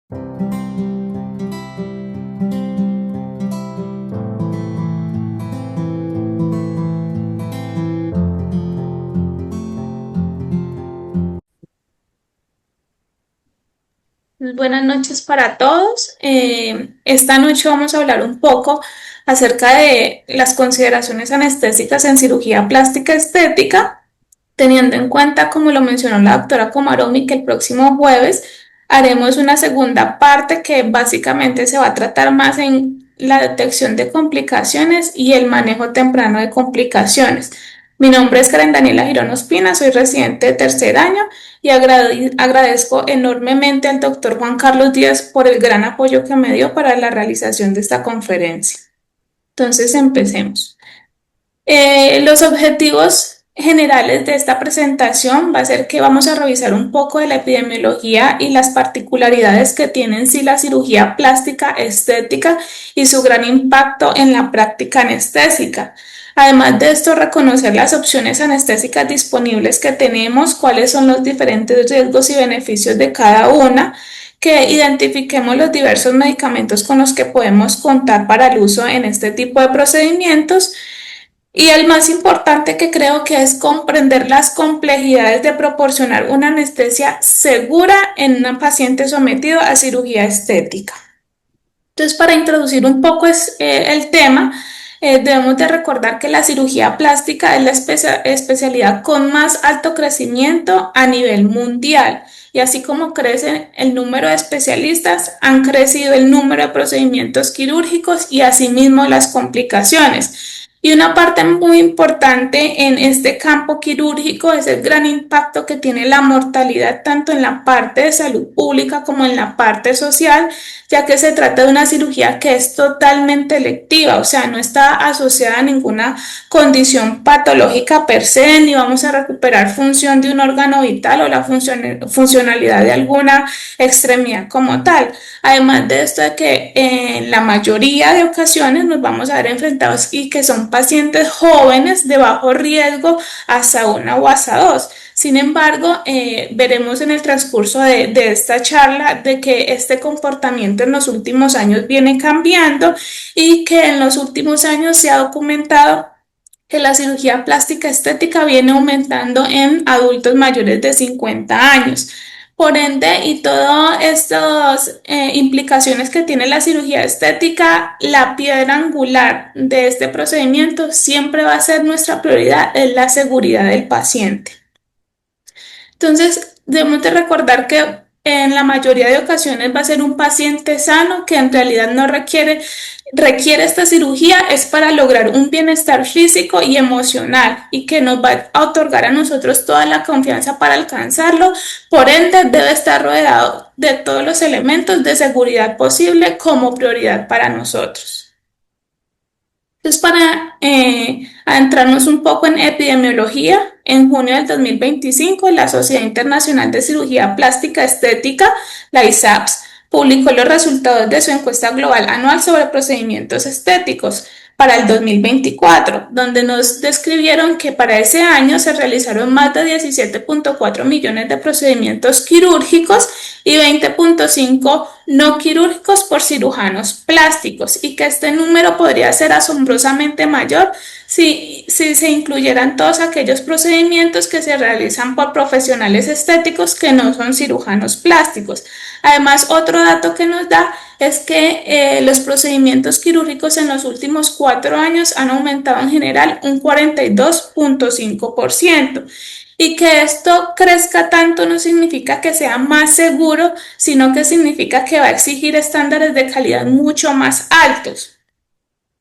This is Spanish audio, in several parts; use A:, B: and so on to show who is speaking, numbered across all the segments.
A: Buenas noches para todos. Esta noche vamos a hablar un poco acerca de las consideraciones anestésicas en cirugía plástica estética, teniendo en cuenta, como lo mencionó la doctora Komaromi, que el próximo jueves haremos una segunda parte que básicamente se va a tratar más en la detección de complicaciones y el manejo temprano de complicaciones. Mi nombre es Karen Daniela Girón Ospina, soy residente de tercer año y agradezco enormemente al doctor Juan Carlos Díaz por el gran apoyo que me dio para la realización de esta conferencia. Entonces, empecemos. Los objetivos generales de esta presentación va a ser que vamos a revisar un poco de la epidemiología y las particularidades que tiene en sí la cirugía plástica estética y su gran impacto en la práctica anestésica. Además de esto, reconocer las opciones anestésicas disponibles que tenemos, cuáles son los diferentes riesgos y beneficios de cada una, que identifiquemos los diversos medicamentos con los que podemos contar para el uso en este tipo de procedimientos y el más importante que creo que es comprender las complejidades de proporcionar una anestesia segura en un paciente sometido a cirugía estética. Entonces, para introducir un poco el tema, debemos de recordar que la cirugía plástica es la especialidad con más alto crecimiento a nivel mundial. Y así como crece el número de especialistas, han crecido el número de procedimientos quirúrgicos y asimismo las complicaciones. Y una parte muy importante en este campo quirúrgico es el gran impacto que tiene la mortalidad tanto en la parte de salud pública como en la parte social, ya que se trata de una cirugía que es totalmente electiva, o sea, no está asociada a ninguna condición patológica per se, ni vamos a recuperar función de un órgano vital o la funcionalidad de alguna extremidad como tal. Además de esto, de que en la mayoría de ocasiones nos vamos a ver enfrentados y que son pacientes jóvenes de bajo riesgo hasta una o hasta dos. Sin embargo, veremos en el transcurso de esta charla de que este comportamiento en los últimos años viene cambiando y que en los últimos años se ha documentado que la cirugía plástica estética viene aumentando en adultos mayores de 50 años. Por ende, y todas estas implicaciones que tiene la cirugía estética, la piedra angular de este procedimiento siempre va a ser nuestra prioridad, es la seguridad del paciente. Entonces, debemos de recordar que en la mayoría de ocasiones va a ser un paciente sano que en realidad no requiere esta cirugía, es para lograr un bienestar físico y emocional y que nos va a otorgar a nosotros toda la confianza para alcanzarlo. Por ende, debe estar rodeado de todos los elementos de seguridad posible como prioridad para nosotros. Entonces, para adentrarnos un poco en epidemiología, en junio del 2025, la Sociedad Internacional de Cirugía Plástica Estética, la ISAPS, publicó los resultados de su encuesta global anual sobre procedimientos estéticos para el 2024, donde nos describieron que para ese año se realizaron más de 17.4 millones de procedimientos quirúrgicos y 20.5 no quirúrgicos por cirujanos plásticos y que este número podría ser asombrosamente mayor si se incluyeran todos aquellos procedimientos que se realizan por profesionales estéticos que no son cirujanos plásticos. Además, otro dato que nos da es que los procedimientos quirúrgicos en los últimos 4 años han aumentado en general un 42.5%. Y que esto crezca tanto no significa que sea más seguro, sino que significa que va a exigir estándares de calidad mucho más altos.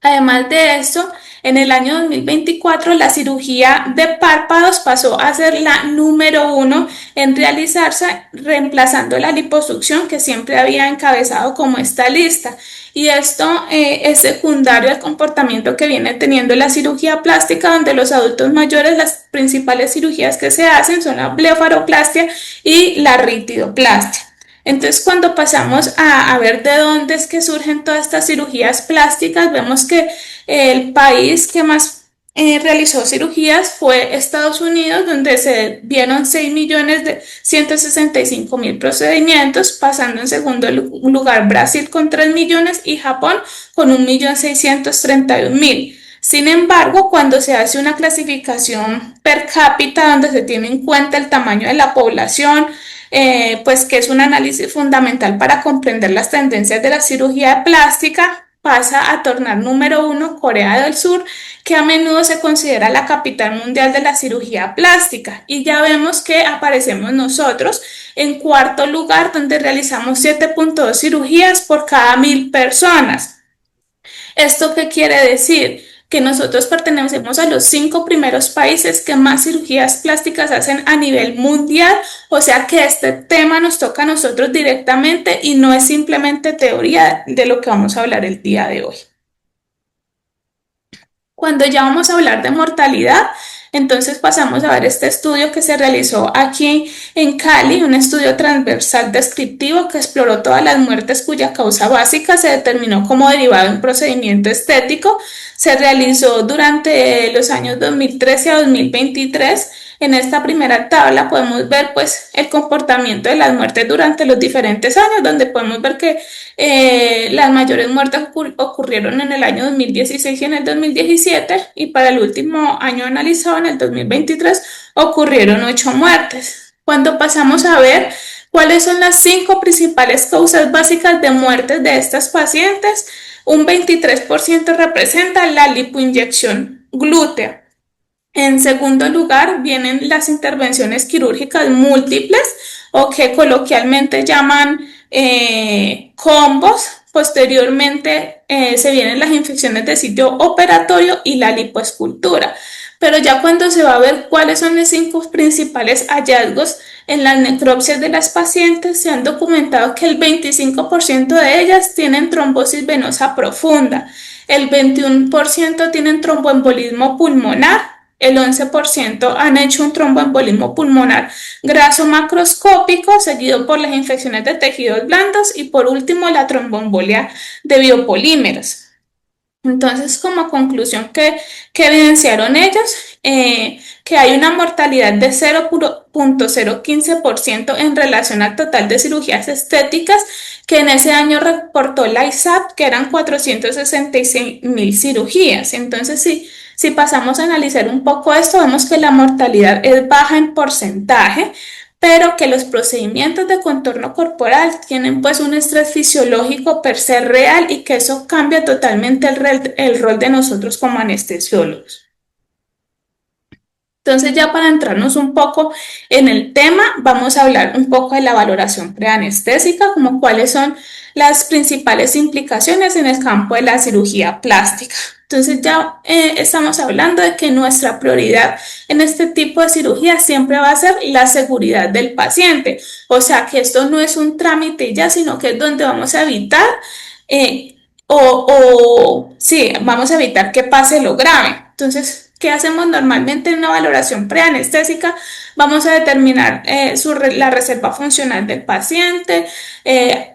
A: Además de esto, en el año 2024 la cirugía de párpados pasó a ser la número 1 en realizarse, reemplazando la liposucción que siempre había encabezado como esta lista. Y esto es secundario al comportamiento que viene teniendo la cirugía plástica, donde los adultos mayores las principales cirugías que se hacen son la blefaroplastia y la ritidoplastia. Entonces, cuando pasamos a ver de dónde es que surgen todas estas cirugías plásticas, vemos que el país que más realizó cirugías fue Estados Unidos, donde se vieron 6.165.000 procedimientos, pasando en segundo lugar Brasil con 3 millones y Japón con 1.631.000. Sin embargo, cuando se hace una clasificación per cápita donde se tiene en cuenta el tamaño de la población, pues que es un análisis fundamental para comprender las tendencias de la cirugía plástica, pasa a tornar número uno Corea del Sur, que a menudo se considera la capital mundial de la cirugía plástica. Y ya vemos que aparecemos nosotros en cuarto lugar, donde realizamos 7.2 cirugías por cada 1.000 personas. ¿Esto qué quiere decir? Que nosotros pertenecemos a los 5 primeros países que más cirugías plásticas hacen a nivel mundial, o sea que este tema nos toca a nosotros directamente y no es simplemente teoría de lo que vamos a hablar el día de hoy. Cuando ya vamos a hablar de mortalidad, entonces pasamos a ver este estudio que se realizó aquí en Cali, un estudio transversal descriptivo que exploró todas las muertes cuya causa básica se determinó como derivado de un procedimiento estético. Se realizó durante los años 2013 a 2023. En esta primera tabla podemos ver pues el comportamiento de las muertes durante los diferentes años, donde podemos ver que las mayores muertes ocurrieron en el año 2016 y en el 2017, y para el último año analizado, en el 2023, ocurrieron 8 muertes. Cuando pasamos a ver cuáles son las 5 principales causas básicas de muertes de estas pacientes, un 23% representa la lipoinyección glútea. En segundo lugar, vienen las intervenciones quirúrgicas múltiples, o que coloquialmente llaman combos. Posteriormente se vienen las infecciones de sitio operatorio y la lipoescultura. Pero ya cuando se va a ver cuáles son los 5 principales hallazgos en las necropsias de las pacientes, se han documentado que el 25% de ellas tienen trombosis venosa profunda, el 21% tienen tromboembolismo pulmonar, el 11% han hecho un tromboembolismo pulmonar graso macroscópico, seguido por las infecciones de tejidos blandos y por último la tromboembolia de biopolímeros. Entonces, como conclusión que evidenciaron ellos, que hay una mortalidad de 0.015% en relación al total de cirugías estéticas que en ese año reportó la ISAP, que eran 466.000 cirugías. Entonces, si pasamos a analizar un poco esto, vemos que la mortalidad es baja en porcentaje, pero que los procedimientos de contorno corporal tienen pues un estrés fisiológico per se real, y que eso cambia totalmente el rol de nosotros como anestesiólogos. Entonces, ya para entrarnos un poco en el tema, vamos a hablar un poco de la valoración preanestésica, como cuáles son las principales implicaciones en el campo de la cirugía plástica. Entonces ya estamos hablando de que nuestra prioridad en este tipo de cirugía siempre va a ser la seguridad del paciente. O sea que esto no es un trámite ya, sino que es donde vamos a evitar sí, vamos a evitar que pase lo grave. Entonces, ¿qué hacemos normalmente en una valoración preanestésica? Vamos a determinar la reserva funcional del paciente,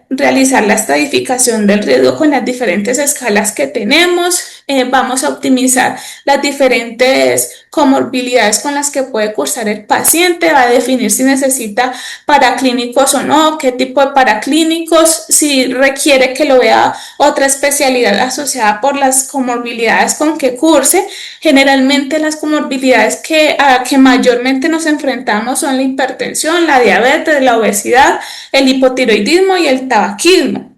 A: realizar la estratificación del riesgo con las diferentes escalas que tenemos, vamos a optimizar las diferentes comorbilidades con las que puede cursar el paciente, va a definir si necesita paraclínicos o no, qué tipo de paraclínicos, si requiere que lo vea otra especialidad asociada por las comorbilidades con que curse. Generalmente las comorbilidades a que mayormente nos enfrentamos son la hipertensión, la diabetes, la obesidad, el hipotiroidismo y el tabaquismo.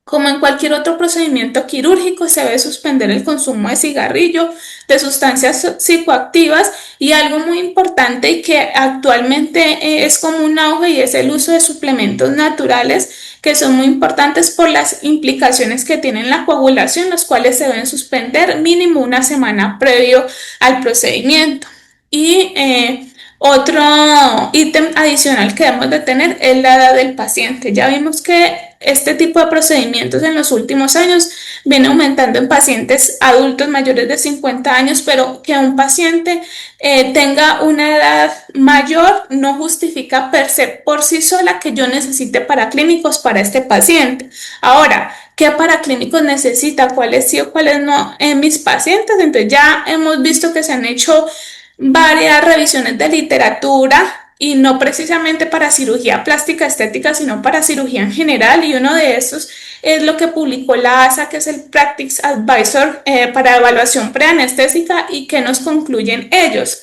A: Como en cualquier otro procedimiento quirúrgico, se debe suspender el consumo de cigarrillo, de sustancias psicoactivas, y algo muy importante y que actualmente es como un auge, y es el uso de suplementos naturales, que son muy importantes por las implicaciones que tienen la coagulación, los cuales se deben suspender mínimo una semana previo al procedimiento. Y otro ítem adicional que debemos de tener es la edad del paciente. Ya vimos que este tipo de procedimientos en los últimos años viene aumentando en pacientes adultos mayores de 50 años, pero que un paciente tenga una edad mayor no justifica per se por sí sola que yo necesite paraclínicos para este paciente. Ahora, qué paraclínicos necesita, cuáles sí o cuáles no en mis pacientes. Entonces ya hemos visto que se han hecho varias revisiones de literatura y no precisamente para cirugía plástica estética, sino para cirugía en general. Y uno de estos es lo que publicó la ASA, que es el Practice Advisor para evaluación preanestésica, y que nos concluyen ellos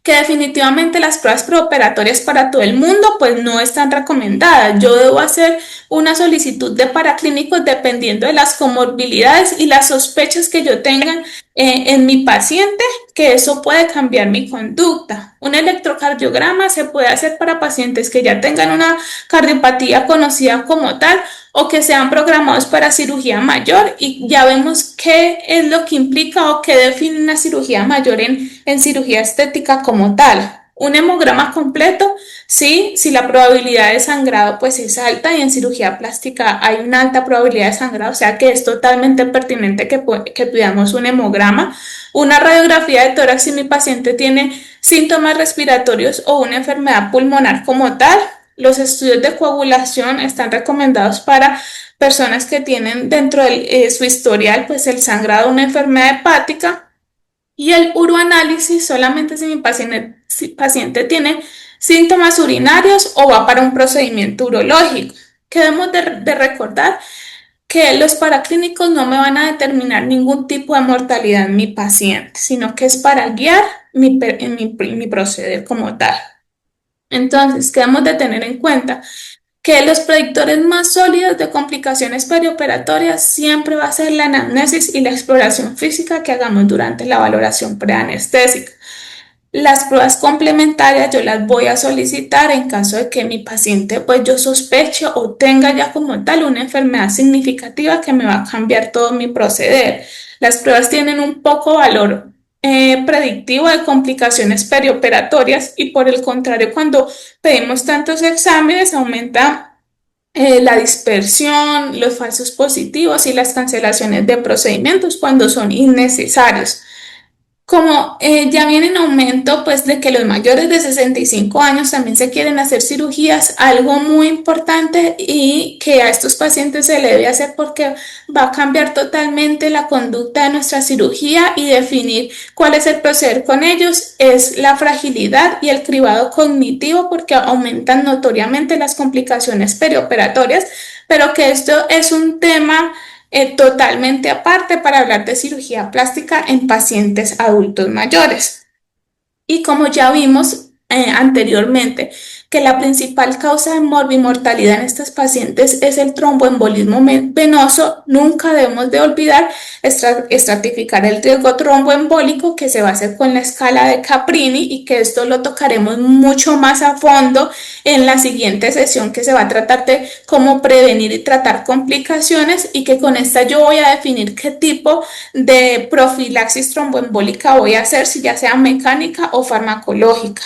A: que definitivamente las pruebas preoperatorias para todo el mundo pues no están recomendadas. Yo debo hacer una solicitud de paraclínicos dependiendo de las comorbilidades y las sospechas que yo tenga en mi paciente, que eso puede cambiar mi conducta. Un electrocardiograma se puede hacer para pacientes que ya tengan una cardiopatía conocida como tal o que sean programados para cirugía mayor, y ya vemos qué es lo que implica o qué define una cirugía mayor en cirugía estética como tal. Un hemograma completo, sí, si la probabilidad de sangrado pues es alta, y en cirugía plástica hay una alta probabilidad de sangrado, o sea que es totalmente pertinente que pidamos un hemograma. Una radiografía de tórax si mi paciente tiene síntomas respiratorios o una enfermedad pulmonar como tal. Los estudios de coagulación están recomendados para personas que tienen dentro de su historial pues el sangrado de una enfermedad hepática, y el uroanálisis solamente si paciente tiene síntomas urinarios o va para un procedimiento urológico. Que debemos de recordar que los paraclínicos no me van a determinar ningún tipo de mortalidad en mi paciente, sino que es para guiar mi proceder como tal. Entonces, ¿qué debemos de tener en cuenta? Que los predictores más sólidos de complicaciones perioperatorias siempre va a ser la anamnesis y la exploración física que hagamos durante la valoración preanestésica. Las pruebas complementarias yo las voy a solicitar en caso de que mi paciente pues yo sospeche o tenga ya como tal una enfermedad significativa que me va a cambiar todo mi proceder. Las pruebas tienen un poco valor predictivo de complicaciones perioperatorias, y por el contrario, cuando pedimos tantos exámenes aumenta la dispersión, los falsos positivos y las cancelaciones de procedimientos cuando son innecesarios. Como ya viene en aumento, pues de que los mayores de 65 años también se quieren hacer cirugías, algo muy importante y que a estos pacientes se le debe hacer porque va a cambiar totalmente la conducta de nuestra cirugía y definir cuál es el proceder con ellos, es la fragilidad y el cribado cognitivo, porque aumentan notoriamente las complicaciones perioperatorias, pero que esto es un tema totalmente aparte para hablar de cirugía plástica en pacientes adultos mayores. Y como ya vimos anteriormente, que la principal causa de morbimortalidad en estos pacientes es el tromboembolismo venoso, nunca debemos de olvidar estratificar el riesgo tromboembólico, que se va a hacer con la escala de Caprini, y que esto lo tocaremos mucho más a fondo en la siguiente sesión, que se va a tratar de cómo prevenir y tratar complicaciones, y que con esta yo voy a definir qué tipo de profilaxis tromboembólica voy a hacer, si ya sea mecánica o farmacológica.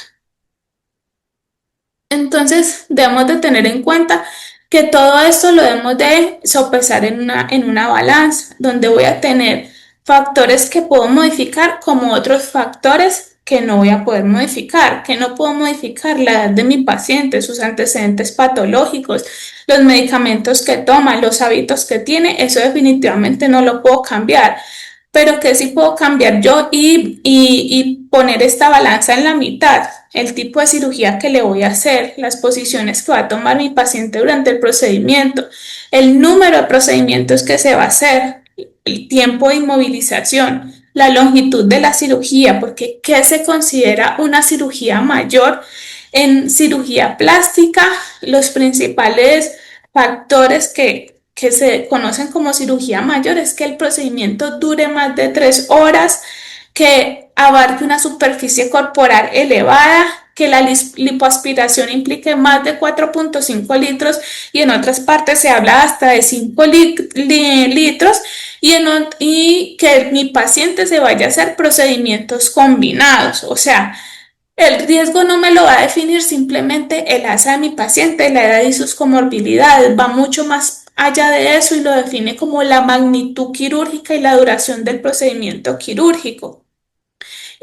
A: Entonces, debemos de tener en cuenta que todo esto lo debemos de sopesar en una balanza, donde voy a tener factores que puedo modificar como otros factores que no voy a poder modificar, que no puedo modificar: la edad de mi paciente, sus antecedentes patológicos, los medicamentos que toma, los hábitos que tiene, eso definitivamente no lo puedo cambiar. Pero que sí puedo cambiar yo y poner esta balanza en la mitad: el tipo de cirugía que le voy a hacer, las posiciones que va a tomar mi paciente durante el procedimiento, el número de procedimientos que se va a hacer, el tiempo de inmovilización, la longitud de la cirugía, porque ¿qué se considera una cirugía mayor? En cirugía plástica, los principales factores que se conocen como cirugía mayor es que el procedimiento dure más de 3 horas, que abarque una superficie corporal elevada, que la lipoaspiración implique más de 4,5 litros, y en otras partes se habla hasta de 5 litros, y que mi paciente se vaya a hacer procedimientos combinados. O sea, el riesgo no me lo va a definir simplemente el ASA de mi paciente, la edad y sus comorbilidades, va mucho más allá de eso y lo define como la magnitud quirúrgica y la duración del procedimiento quirúrgico.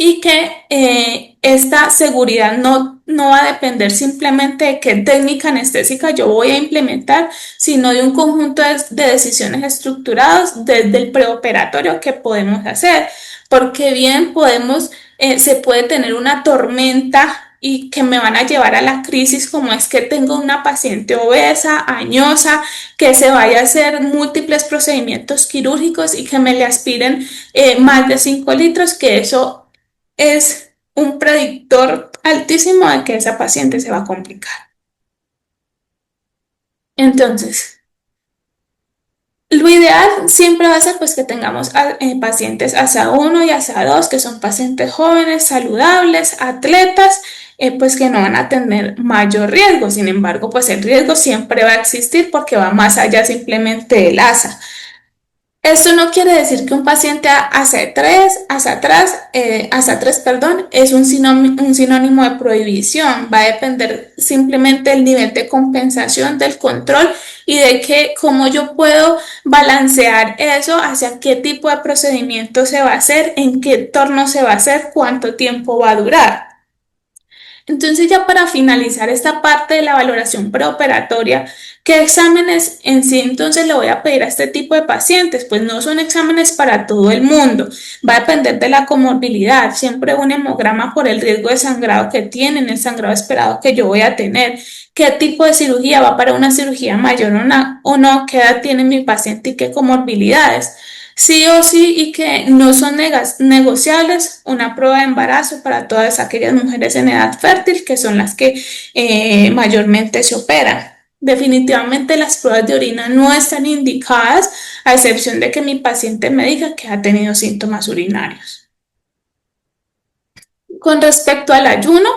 A: y que esta seguridad no va a depender simplemente de qué técnica anestésica yo voy a implementar, sino de un conjunto de decisiones estructuradas desde el preoperatorio que podemos hacer, porque bien se puede tener una tormenta y que me van a llevar a la crisis, como es que tengo una paciente obesa, añosa, que se vaya a hacer múltiples procedimientos quirúrgicos y que me le aspiren más de 5 litros, que eso es un predictor altísimo de que esa paciente se va a complicar. Entonces, lo ideal siempre va a ser pues que tengamos pacientes ASA 1 y ASA 2, que son pacientes jóvenes, saludables, atletas, pues que no van a tener mayor riesgo. Sin embargo, pues el riesgo siempre va a existir porque va más allá simplemente del ASA. Esto no quiere decir que un paciente ASA 3, perdón, es un sinónimo de prohibición. Va a depender simplemente del nivel de compensación, del control y de que cómo yo puedo balancear eso hacia qué tipo de procedimiento se va a hacer, en qué torno se va a hacer, cuánto tiempo va a durar. Entonces, ya para finalizar esta parte de la valoración preoperatoria, ¿qué exámenes en sí entonces le voy a pedir a este tipo de pacientes? Pues no son exámenes para todo el mundo, va a depender de la comorbilidad, siempre un hemograma por el riesgo de sangrado que tienen, el sangrado esperado que yo voy a tener, qué tipo de cirugía va para una cirugía mayor o no, qué edad tiene mi paciente y qué comorbilidades. Sí o sí y que no son negociables una prueba de embarazo para todas aquellas mujeres en edad fértil que son las que mayormente se operan. Definitivamente las pruebas de orina no están indicadas a excepción de que mi paciente me diga que ha tenido síntomas urinarios. Con respecto al ayuno,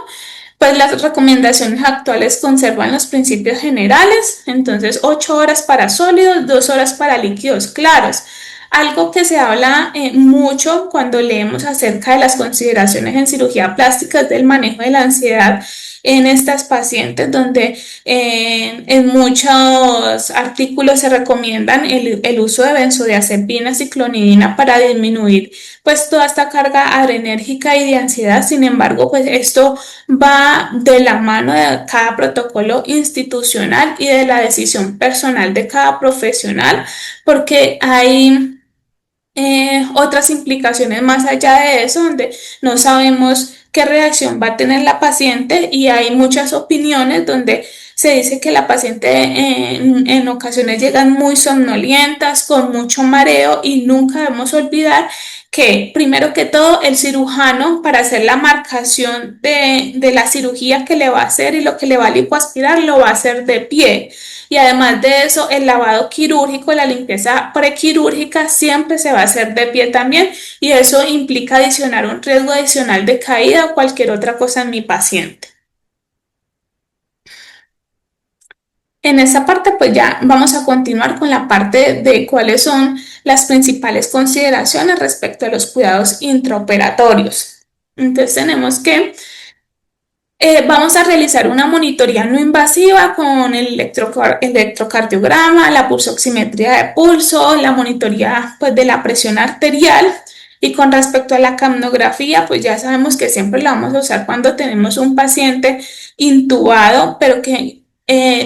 A: pues las recomendaciones actuales conservan los principios generales, entonces 8 horas para sólidos, 2 horas para líquidos claros. Algo que se habla mucho cuando leemos acerca de las consideraciones en cirugía plástica es del manejo de la ansiedad en estas pacientes, donde en muchos artículos se recomiendan el uso de benzodiazepinas y clonidina para disminuir pues toda esta carga adrenérgica y de ansiedad. Sin embargo, pues esto va de la mano de cada protocolo institucional y de la decisión personal de cada profesional, porque hay otras implicaciones más allá de eso, donde no sabemos qué reacción va a tener la paciente y hay muchas opiniones donde se dice que la paciente en ocasiones llegan muy somnolientas, con mucho mareo y nunca debemos olvidar que primero que todo el cirujano para hacer la marcación de la cirugía que le va a hacer y lo que le va a lipoaspirar lo va a hacer de pie. Y además de eso, el lavado quirúrgico, la limpieza prequirúrgica siempre se va a hacer de pie también y eso implica adicionar un riesgo adicional de caída o cualquier otra cosa en mi paciente. En esa parte, pues ya vamos a continuar con la parte de cuáles son las principales consideraciones respecto a los cuidados intraoperatorios. Entonces tenemos que vamos a realizar una monitoría no invasiva con el electrocardiograma, la pulsoximetría de pulso, la monitoría pues, de la presión arterial. Y con respecto a la capnografía, pues ya sabemos que siempre la vamos a usar cuando tenemos un paciente intubado, pero que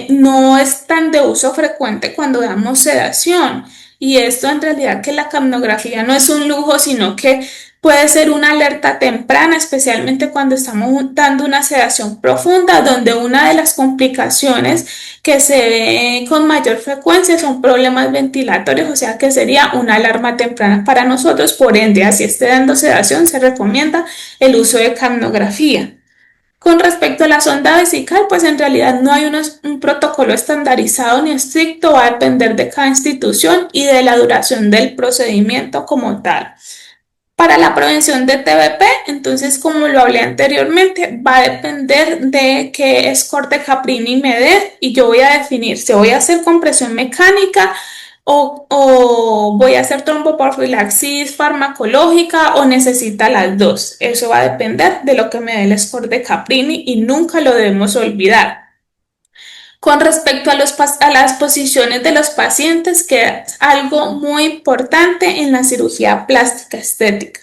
A: no es tan de uso frecuente cuando damos sedación. Y esto en realidad que la capnografía no es un lujo, sino que puede ser una alerta temprana, especialmente cuando estamos dando una sedación profunda, donde una de las complicaciones que se ve con mayor frecuencia son problemas ventilatorios, o sea que sería una alarma temprana para nosotros. Por ende, así esté dando sedación, se recomienda el uso de capnografía. Con respecto a la sonda vesical, pues en realidad no hay un protocolo estandarizado ni estricto, va a depender de cada institución y de la duración del procedimiento como tal. Para la prevención de TBP, entonces, como lo hablé anteriormente, va a depender de qué score de Caprini me dé y yo voy a definir si voy a hacer compresión mecánica o voy a hacer tromboprofilaxis farmacológica o necesita las dos. Eso va a depender de lo que me dé el score de Caprini y nunca lo debemos olvidar. Con respecto a las posiciones de los pacientes, que es algo muy importante en la cirugía plástica estética.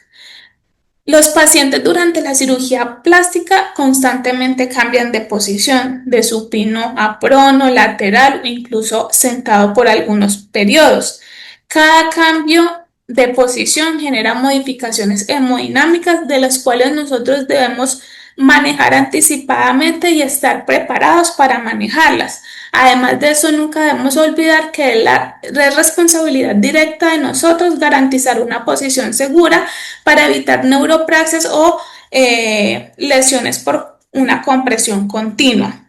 A: Los pacientes durante la cirugía plástica constantemente cambian de posición, de supino a prono, lateral o incluso sentado por algunos periodos. Cada cambio de posición genera modificaciones hemodinámicas de las cuales nosotros debemos manejar anticipadamente y estar preparados para manejarlas. Además de eso, nunca debemos olvidar que es responsabilidad directa de nosotros garantizar una posición segura para evitar neuropraxias o lesiones por una compresión continua.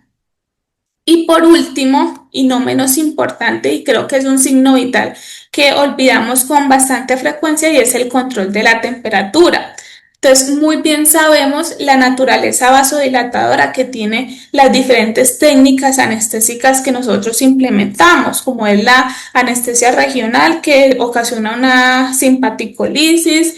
A: Y por último, y no menos importante, y creo que es un signo vital que olvidamos con bastante frecuencia, y es el control de la temperatura. Entonces, muy bien sabemos la naturaleza vasodilatadora que tiene las diferentes técnicas anestésicas que nosotros implementamos, como es la anestesia regional que ocasiona una simpaticolisis,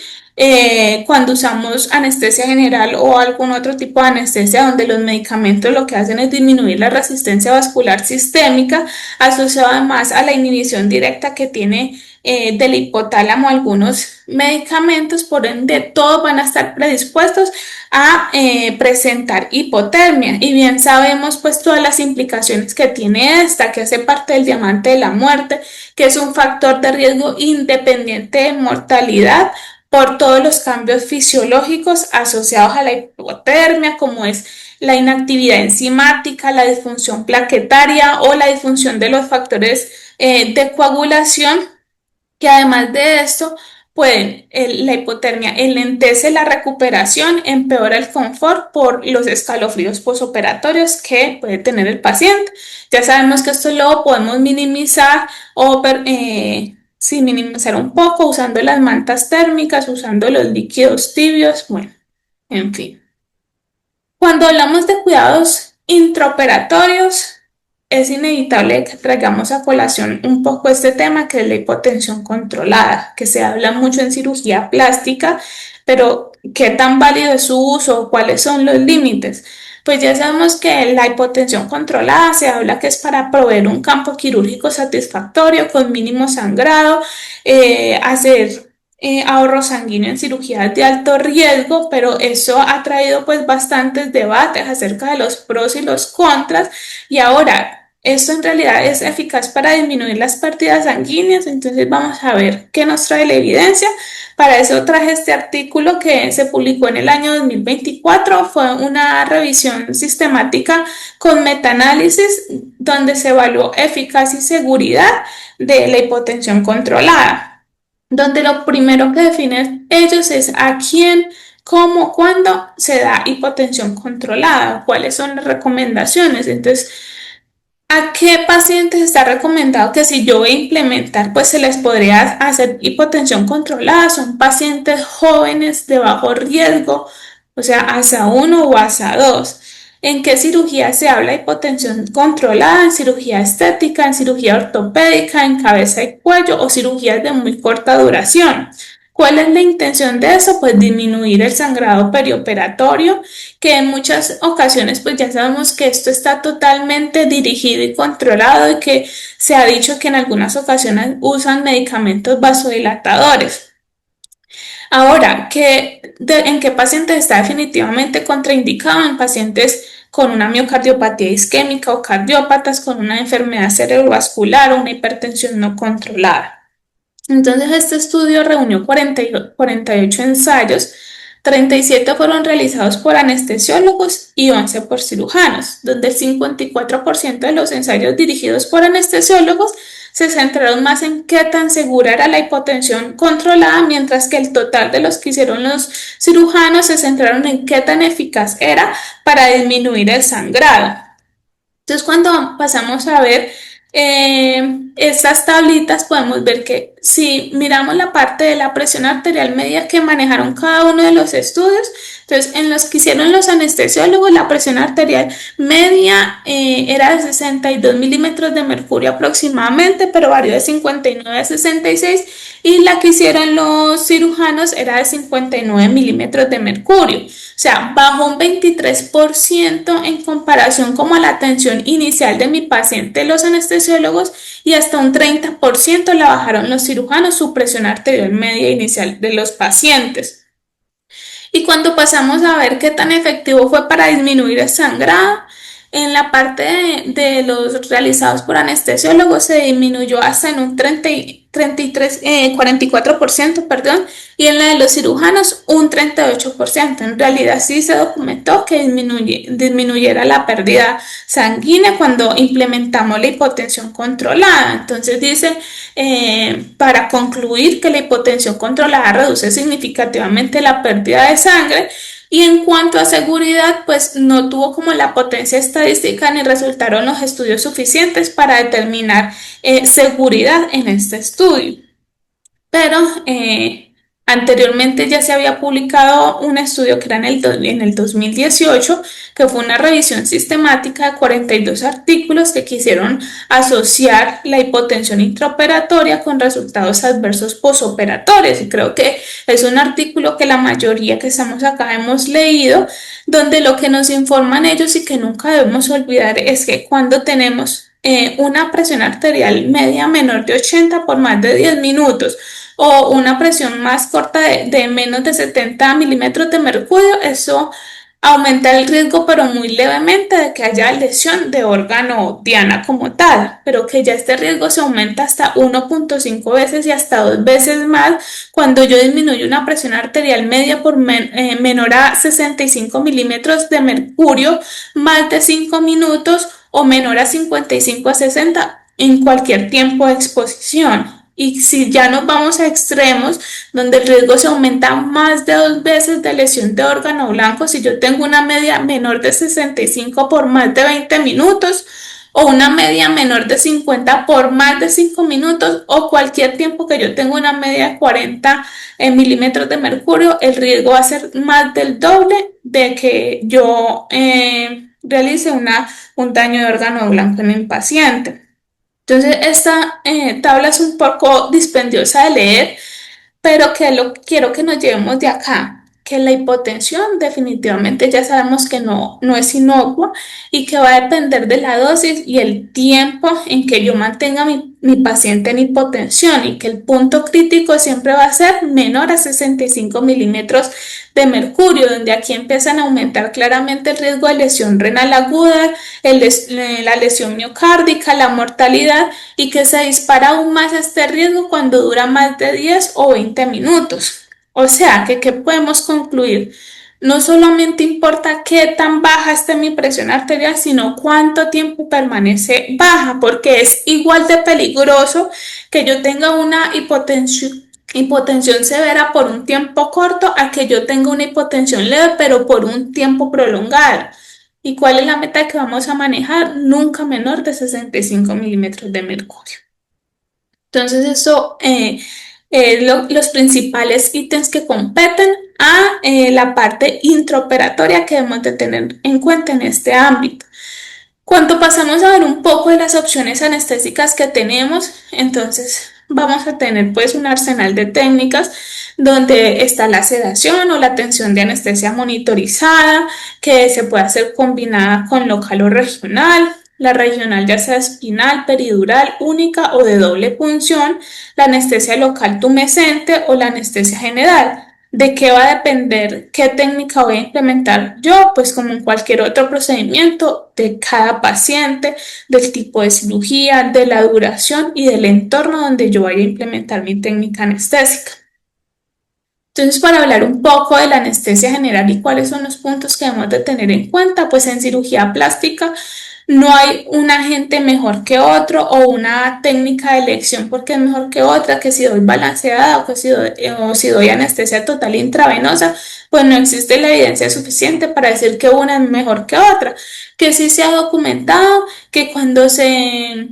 A: cuando usamos anestesia general o algún otro tipo de anestesia donde los medicamentos lo que hacen es disminuir la resistencia vascular sistémica, asociado además a la inhibición directa que tiene del hipotálamo algunos medicamentos, por ende todos van a estar predispuestos a presentar hipotermia, y bien sabemos pues todas las implicaciones que tiene esta, que hace parte del diamante de la muerte, que es un factor de riesgo independiente de mortalidad por todos los cambios fisiológicos asociados a la hipotermia, como es la inactividad enzimática, la disfunción plaquetaria o la disfunción de los factores de coagulación, que además de esto, la hipotermia enlentece la recuperación, empeora el confort por los escalofríos posoperatorios que puede tener el paciente. Ya sabemos que esto lo podemos minimizar o sí, minimizar un poco usando las mantas térmicas, usando los líquidos tibios, bueno, en fin. Cuando hablamos de cuidados intraoperatorios, es inevitable que traigamos a colación un poco este tema, que es la hipotensión controlada, que se habla mucho en cirugía plástica, pero ¿qué tan válido es su uso? ¿Cuáles son los límites? Pues ya sabemos que la hipotensión controlada se habla que es para proveer un campo quirúrgico satisfactorio con mínimo sangrado, hacer ahorro sanguíneo en cirugías de alto riesgo, pero eso ha traído pues bastantes debates acerca de los pros y los contras. Y ahora, esto en realidad es eficaz para disminuir las pérdidas sanguíneas, entonces vamos a ver qué nos trae la evidencia. Para eso traje este artículo que se publicó en el año 2024, fue una revisión sistemática con metaanálisis donde se evaluó eficacia y seguridad de la hipotensión controlada, donde lo primero que definen ellos es a quién, cómo, cuándo se da hipotensión controlada, cuáles son las recomendaciones. Entonces, ¿a qué pacientes está recomendado que si yo voy a implementar, pues se les podría hacer hipotensión controlada? Son pacientes jóvenes de bajo riesgo, o sea, ASA 1 o ASA 2. ¿En qué cirugía se habla de hipotensión controlada? ¿En cirugía estética, en cirugía ortopédica, en cabeza y cuello o cirugías de muy corta duración? ¿Cuál es la intención de eso? Pues disminuir el sangrado perioperatorio, que en muchas ocasiones pues ya sabemos que esto está totalmente dirigido y controlado, y que se ha dicho que en algunas ocasiones usan medicamentos vasodilatadores. Ahora, ¿en qué pacientes está definitivamente contraindicado? En pacientes con una miocardiopatía isquémica o cardiópatas con una enfermedad cerebrovascular o una hipertensión no controlada. Entonces, este estudio reunió 48 ensayos, 37 fueron realizados por anestesiólogos y 11 por cirujanos, donde el 54% de los ensayos dirigidos por anestesiólogos se centraron más en qué tan segura era la hipotensión controlada, mientras que el total de los que hicieron los cirujanos se centraron en qué tan eficaz era para disminuir el sangrado. Entonces, cuando pasamos a ver estas tablitas, podemos ver que si miramos la parte de la presión arterial media que manejaron cada uno de los estudios, entonces en los que hicieron los anestesiólogos, la presión arterial media era de 62 milímetros de mercurio aproximadamente, pero varió de 59 a 66, y la que hicieron los cirujanos era de 59 milímetros de mercurio. O sea, bajó un 23% en comparación como a la atención inicial de mi paciente los anestesiólogos, y hasta un 30% la bajaron los cirujanos su presión arterial media inicial de los pacientes. Y cuando pasamos a ver qué tan efectivo fue para disminuir el sangrado, en la parte de los realizados por anestesiólogos se disminuyó hasta en un 44%, perdón, y en la de los cirujanos un 38%. En realidad sí se documentó que disminuyera la pérdida sanguínea cuando implementamos la hipotensión controlada. Entonces dice, para concluir que la hipotensión controlada reduce significativamente la pérdida de sangre. Y en cuanto a seguridad, pues no tuvo como la potencia estadística ni resultaron los estudios suficientes para determinar seguridad en este estudio. Pero anteriormente ya se había publicado un estudio que era en el 2018, que fue una revisión sistemática de 42 artículos que quisieron asociar la hipotensión intraoperatoria con resultados adversos posoperatorios. Y creo que es un artículo que la mayoría que estamos acá hemos leído, donde lo que nos informan ellos y que nunca debemos olvidar es que cuando tenemos una presión arterial media menor de 80 por más de 10 minutos, o una presión más corta de menos de 70 milímetros de mercurio, eso aumenta el riesgo, pero muy levemente, de que haya lesión de órgano diana como tal, pero que ya este riesgo se aumenta hasta 1.5 veces y hasta 2 veces más cuando yo disminuyo una presión arterial media por menor a 65 milímetros de mercurio, más de 5 minutos o menor a 55 a 60 en cualquier tiempo de exposición. Y si ya nos vamos a extremos, donde el riesgo se aumenta más de 2 veces de lesión de órgano blanco, si yo tengo una media menor de 65 por más de 20 minutos, o una media menor de 50 por más de 5 minutos, o cualquier tiempo que yo tenga una media de 40 milímetros de mercurio, el riesgo va a ser más del doble de que yo realice un daño de órgano blanco en el paciente. Entonces, esta tabla es un poco dispendiosa de leer, pero que lo quiero que nos llevemos de acá, que la hipotensión definitivamente ya sabemos que no es inocua y que va a depender de la dosis y el tiempo en que yo mantenga mi paciente en hipotensión, y que el punto crítico siempre va a ser menor a 65 milímetros de mercurio, donde aquí empiezan a aumentar claramente el riesgo de lesión renal aguda, la lesión miocárdica, la mortalidad, y que se dispara aún más este riesgo cuando dura más de 10 o 20 minutos. O sea, que ¿qué podemos concluir? No solamente importa qué tan baja esté mi presión arterial, sino cuánto tiempo permanece baja, porque es igual de peligroso que yo tenga una hipotensión severa por un tiempo corto a que yo tenga una hipotensión leve, pero por un tiempo prolongado. ¿Y cuál es la meta que vamos a manejar? Nunca menor de 65 milímetros de mercurio. Entonces, eso los principales ítems que competen a la parte intraoperatoria que debemos de tener en cuenta en este ámbito. Cuando pasamos a ver un poco de las opciones anestésicas que tenemos, entonces vamos a tener pues un arsenal de técnicas donde está la sedación o la tensión de anestesia monitorizada, que se puede hacer combinada con local o regional. La regional ya sea espinal, peridural, única o de doble punción, la anestesia local tumescente o la anestesia general. ¿De qué va a depender qué técnica voy a implementar yo? Pues como en cualquier otro procedimiento, de cada paciente, del tipo de cirugía, de la duración y del entorno donde yo vaya a implementar mi técnica anestésica. Entonces, para hablar un poco de la anestesia general y cuáles son los puntos que debemos de tener en cuenta, pues en cirugía plástica no hay un agente mejor que otro o una técnica de elección porque es mejor que otra, que si doy balanceada o si doy anestesia total intravenosa, pues no existe la evidencia suficiente para decir que una es mejor que otra. Que sí se ha documentado que cuando se,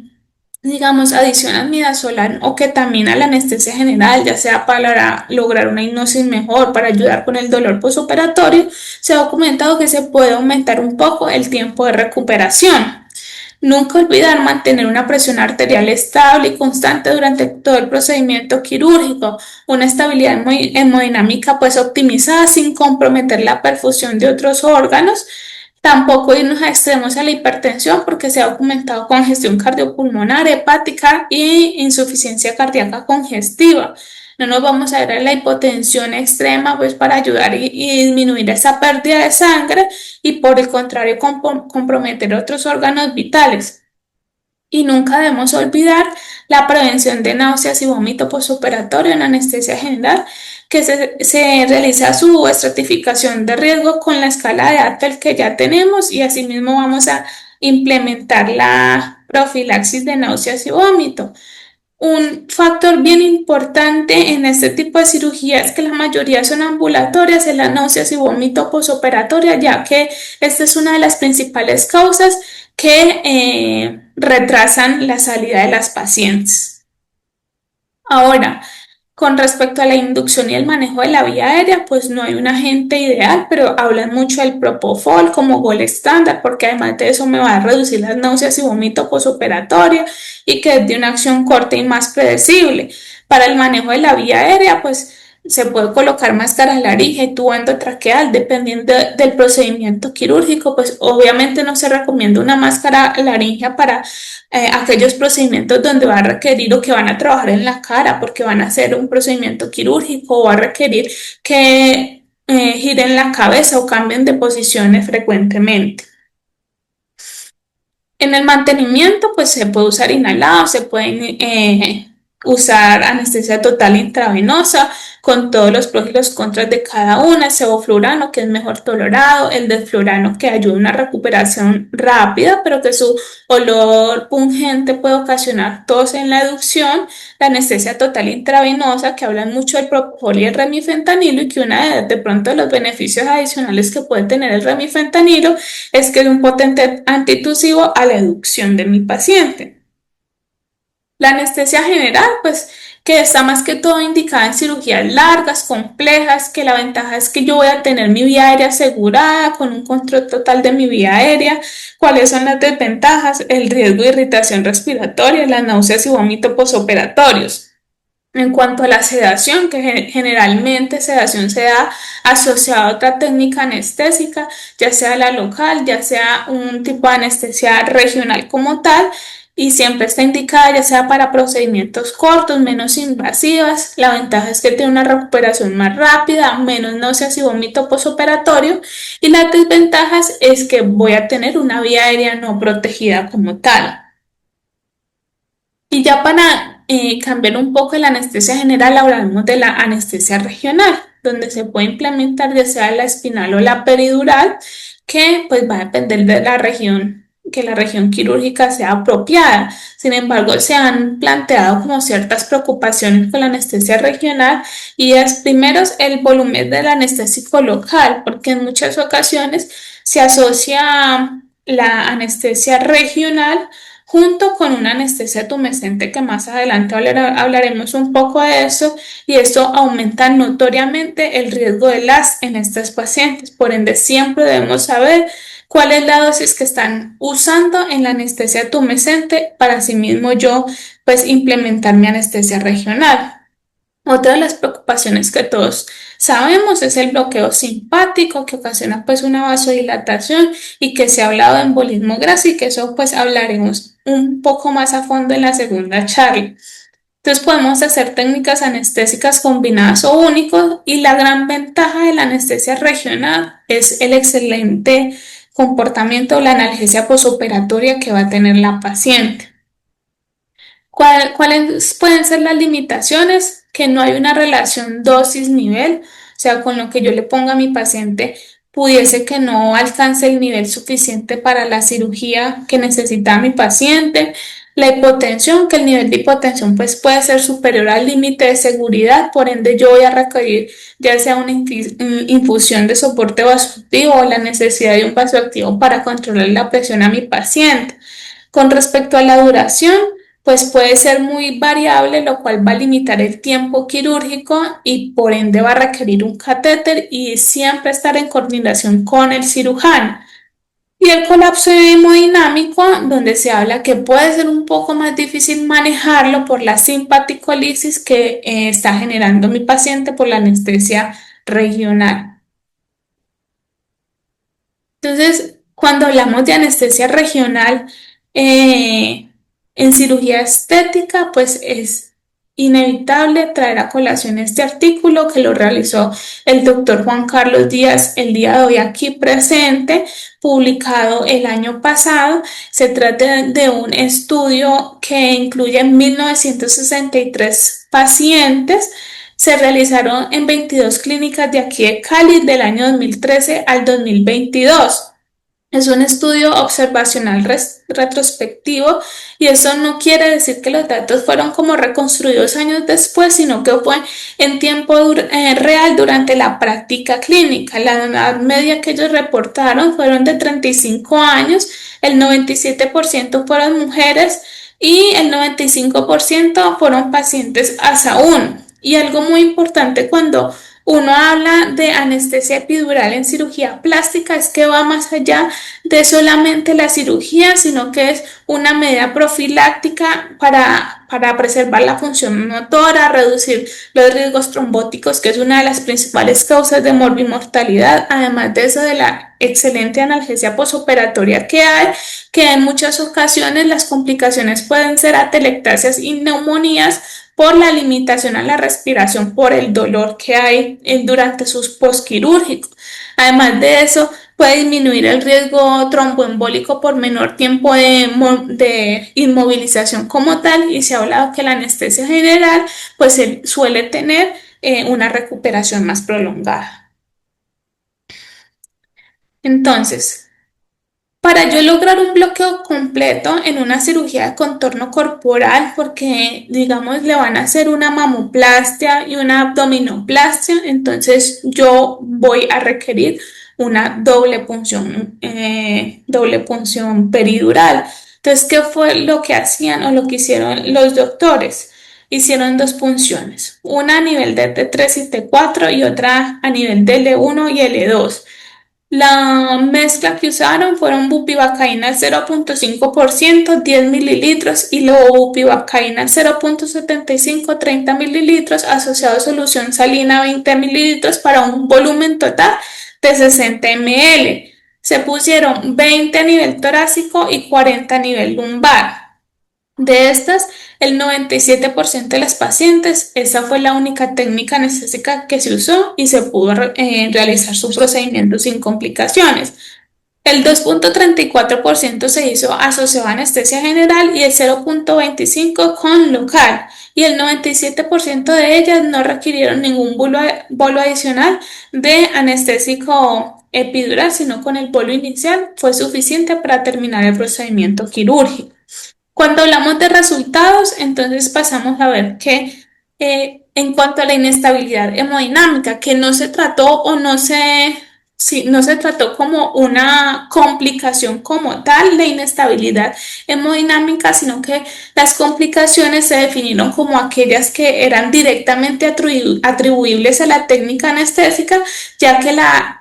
A: digamos, adicionan midazolam o ketamina a la anestesia general, ya sea para lograr una hipnosis mejor, para ayudar con el dolor posoperatorio, se ha documentado que se puede aumentar un poco el tiempo de recuperación. Nunca olvidar mantener una presión arterial estable y constante durante todo el procedimiento quirúrgico, una estabilidad hemodinámica pues optimizada sin comprometer la perfusión de otros órganos. Tampoco irnos a extremos a la hipertensión porque se ha documentado congestión cardiopulmonar, hepática y insuficiencia cardíaca congestiva. no nos vamos a ir a la hipotensión extrema, pues para ayudar y disminuir esa pérdida de sangre y por el contrario comprometer otros órganos vitales. Y nunca debemos olvidar la prevención de náuseas y vómito postoperatorio en anestesia general, que se realiza su estratificación de riesgo con la escala de Aptel que ya tenemos y asimismo vamos a implementar la profilaxis de náuseas y vómito. Un factor bien importante en este tipo de cirugía es que la mayoría son ambulatorias en las náuseas y vómito posoperatoria, ya que esta es una de las principales causas que retrasan la salida de las pacientes. Ahora, con respecto a la inducción y el manejo de la vía aérea, pues no hay un agente ideal, pero hablan mucho del Propofol como gol estándar, porque además de eso me va a reducir las náuseas y vómito posoperatorio y que es de una acción corta y más predecible. Para el manejo de la vía aérea, pues se puede colocar máscara laringe y tubo endotraqueal, dependiendo del procedimiento quirúrgico, pues obviamente no se recomienda una máscara laringea para aquellos procedimientos donde va a requerir o que van a trabajar en la cara porque van a hacer un procedimiento quirúrgico o va a requerir que giren la cabeza o cambien de posiciones frecuentemente. En el mantenimiento, pues se puede usar inhalado, se puede usar anestesia total intravenosa con todos los pros y los contras de cada una, el sevoflurano que es mejor tolerado, el desflurano que ayuda a una recuperación rápida, pero que su olor pungente puede ocasionar tos en la educción, la anestesia total intravenosa que hablan mucho del propofol y el remifentanilo y que una de pronto de los beneficios adicionales que puede tener el remifentanilo es que es un potente antitusivo a la educción de mi paciente. La anestesia general, pues que está más que todo indicada en cirugías largas, complejas, que la ventaja es que yo voy a tener mi vía aérea asegurada con un control total de mi vía aérea. ¿Cuáles son las desventajas? El riesgo de irritación respiratoria, las náuseas y vómito posoperatorios. En cuanto a la sedación, que generalmente sedación se da asociada a otra técnica anestésica, ya sea la local, ya sea un tipo de anestesia regional como tal, y siempre está indicada ya sea para procedimientos cortos, menos invasivas. La ventaja es que tiene una recuperación más rápida, menos náuseas y vómito posoperatorio, y las desventajas es que voy a tener una vía aérea no protegida como tal. Y ya para cambiar un poco la anestesia general, hablaremos de la anestesia regional, donde se puede implementar ya sea la espinal o la peridural, que pues va a depender de la región, que la región quirúrgica sea apropiada. Sin embargo, se han planteado como ciertas preocupaciones con la anestesia regional y es primero el volumen del anestésico local, porque en muchas ocasiones se asocia la anestesia regional junto con una anestesia tumescente que más adelante hablaremos un poco de eso y esto aumenta notoriamente el riesgo de LAS en estos pacientes. Por ende, siempre debemos saber cuál es la dosis que están usando en la anestesia tumescente para asimismo yo pues implementar mi anestesia regional. Otra de las preocupaciones que todos sabemos es el bloqueo simpático que ocasiona pues una vasodilatación y que se ha hablado de embolismo gástrico y que eso pues hablaremos un poco más a fondo en la segunda charla. Entonces podemos hacer técnicas anestésicas combinadas o únicos y la gran ventaja de la anestesia regional es el excelente comportamiento o la analgesia posoperatoria que va a tener la paciente. ¿Cuáles pueden ser las limitaciones? Que no hay una relación dosis-nivel, o sea, con lo que yo le ponga a mi paciente pudiese que no alcance el nivel suficiente para la cirugía que necesita mi paciente. La hipotensión, que el nivel de hipotensión pues puede ser superior al límite de seguridad, por ende yo voy a requerir ya sea una infusión de soporte vasoactivo o la necesidad de un vasoactivo para controlar la presión a mi paciente. Con respecto a la duración, pues puede ser muy variable, lo cual va a limitar el tiempo quirúrgico y por ende va a requerir un catéter y siempre estar en coordinación con el cirujano. Y el colapso hemodinámico, donde se habla que puede ser un poco más difícil manejarlo por la simpaticolisis que está generando mi paciente por la anestesia regional. Entonces, cuando hablamos de anestesia regional, en cirugía estética, pues es inevitable traer a colación este artículo que lo realizó el doctor Juan Carlos Díaz el día de hoy aquí presente, publicado el año pasado. Se trata de un estudio que incluye 1963 pacientes. Se realizaron en 22 clínicas de aquí de Cali del año 2013 al 2022. Es un estudio observacional retrospectivo y eso no quiere decir que los datos fueron como reconstruidos años después, sino que fue en tiempo real durante la práctica clínica. La edad media que ellos reportaron fueron de 35 años, el 97% fueron mujeres y el 95% fueron pacientes ASA 1. Y algo muy importante cuando uno habla de anestesia epidural en cirugía plástica es que va más allá de solamente la cirugía, sino que es una medida profiláctica para preservar la función motora, reducir los riesgos trombóticos, que es una de las principales causas de morbimortalidad, además de eso de la excelente analgesia posoperatoria que hay, que en muchas ocasiones las complicaciones pueden ser atelectasias y neumonías por la limitación a la respiración, por el dolor que hay durante sus postquirúrgicos. Además de eso, puede disminuir el riesgo tromboembólico por menor tiempo de inmovilización como tal, y se ha hablado que la anestesia general pues suele tener una recuperación más prolongada. Entonces, para yo lograr un bloqueo completo en una cirugía de contorno corporal, porque digamos le van a hacer una mamoplastia y una abdominoplastia, entonces yo voy a requerir una doble punción peridural. Entonces, ¿qué fue lo que hacían o lo que hicieron los doctores? Hicieron dos punciones, una a nivel de T3 y T4 y otra a nivel de L1 y L2. La mezcla que usaron fueron bupivacaína 0.5%, 10 mililitros y levobupivacaína 0.75, 30 mililitros, asociado a solución salina 20 mililitros para un volumen total de 60 ml. Se pusieron 20 a nivel torácico y 40 a nivel lumbar. De estas, el 97% de las pacientes, esa fue la única técnica anestésica que se usó y se pudo realizar su procedimiento sin complicaciones. El 2.34% se hizo asociado a anestesia general y el 0.25% con local. Y el 97% de ellas no requirieron ningún bolo adicional de anestésico epidural, sino con el bolo inicial fue suficiente para terminar el procedimiento quirúrgico. Cuando hablamos de resultados, entonces pasamos a ver que en cuanto a la inestabilidad hemodinámica, que no se trató o no se trató como una complicación como tal de inestabilidad hemodinámica, sino que las complicaciones se definieron como aquellas que eran directamente atribuibles a la técnica anestésica, ya que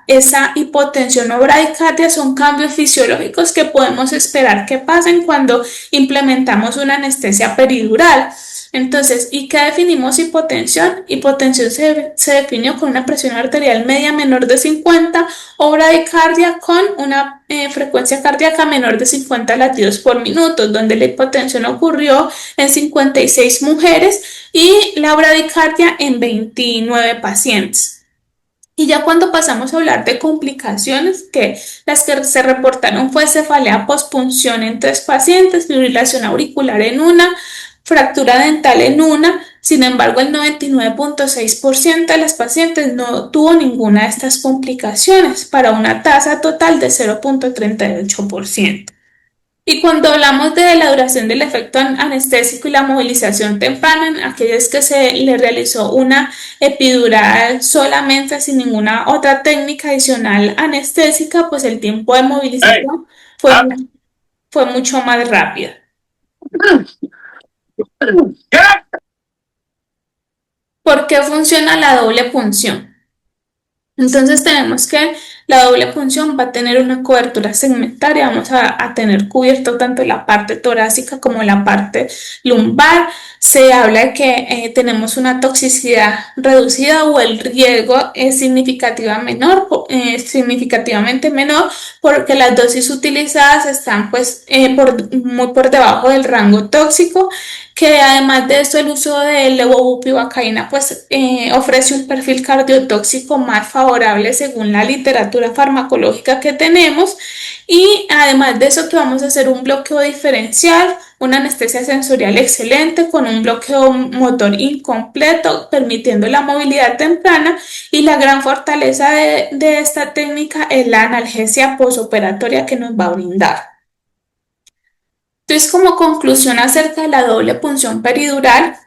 A: esa hipotensión o bradicardia son cambios fisiológicos que podemos esperar que pasen cuando implementamos una anestesia peridural. Entonces, ¿y qué definimos hipotensión? Hipotensión se definió con una presión arterial media menor de 50 o bradicardia con una frecuencia cardíaca menor de 50 latidos por minuto, donde la hipotensión ocurrió en 56 mujeres y la bradicardia en 29 pacientes. Y ya cuando pasamos a hablar de complicaciones, que las que se reportaron fue cefalea postpunción en 3 pacientes, fibrilación auricular en una, fractura dental en una. Sin embargo, el 99.6% de las pacientes no tuvo ninguna de estas complicaciones, para una tasa total de 0.38%. Y cuando hablamos de la duración del efecto anestésico y la movilización temprana, en aquellas que se le realizó una epidural solamente sin ninguna otra técnica adicional anestésica, pues el tiempo de movilización fue mucho más rápido. ¿Por qué funciona la doble punción? Entonces tenemos que la doble punción va a tener una cobertura segmentaria, vamos a tener cubierto tanto la parte torácica como la parte lumbar. Se habla de que tenemos una toxicidad reducida o el riesgo es significativamente menor, porque las dosis utilizadas están pues muy por debajo del rango tóxico. que además de esto el uso de levobupivacaína pues ofrece un perfil cardiotóxico más favorable según la literatura farmacológica que tenemos y además de eso que vamos a hacer un bloqueo diferencial, una anestesia sensorial excelente con un bloqueo motor incompleto permitiendo la movilidad temprana y la gran fortaleza de esta técnica es la analgesia posoperatoria que nos va a brindar. Entonces, como conclusión acerca de la doble punción peridural,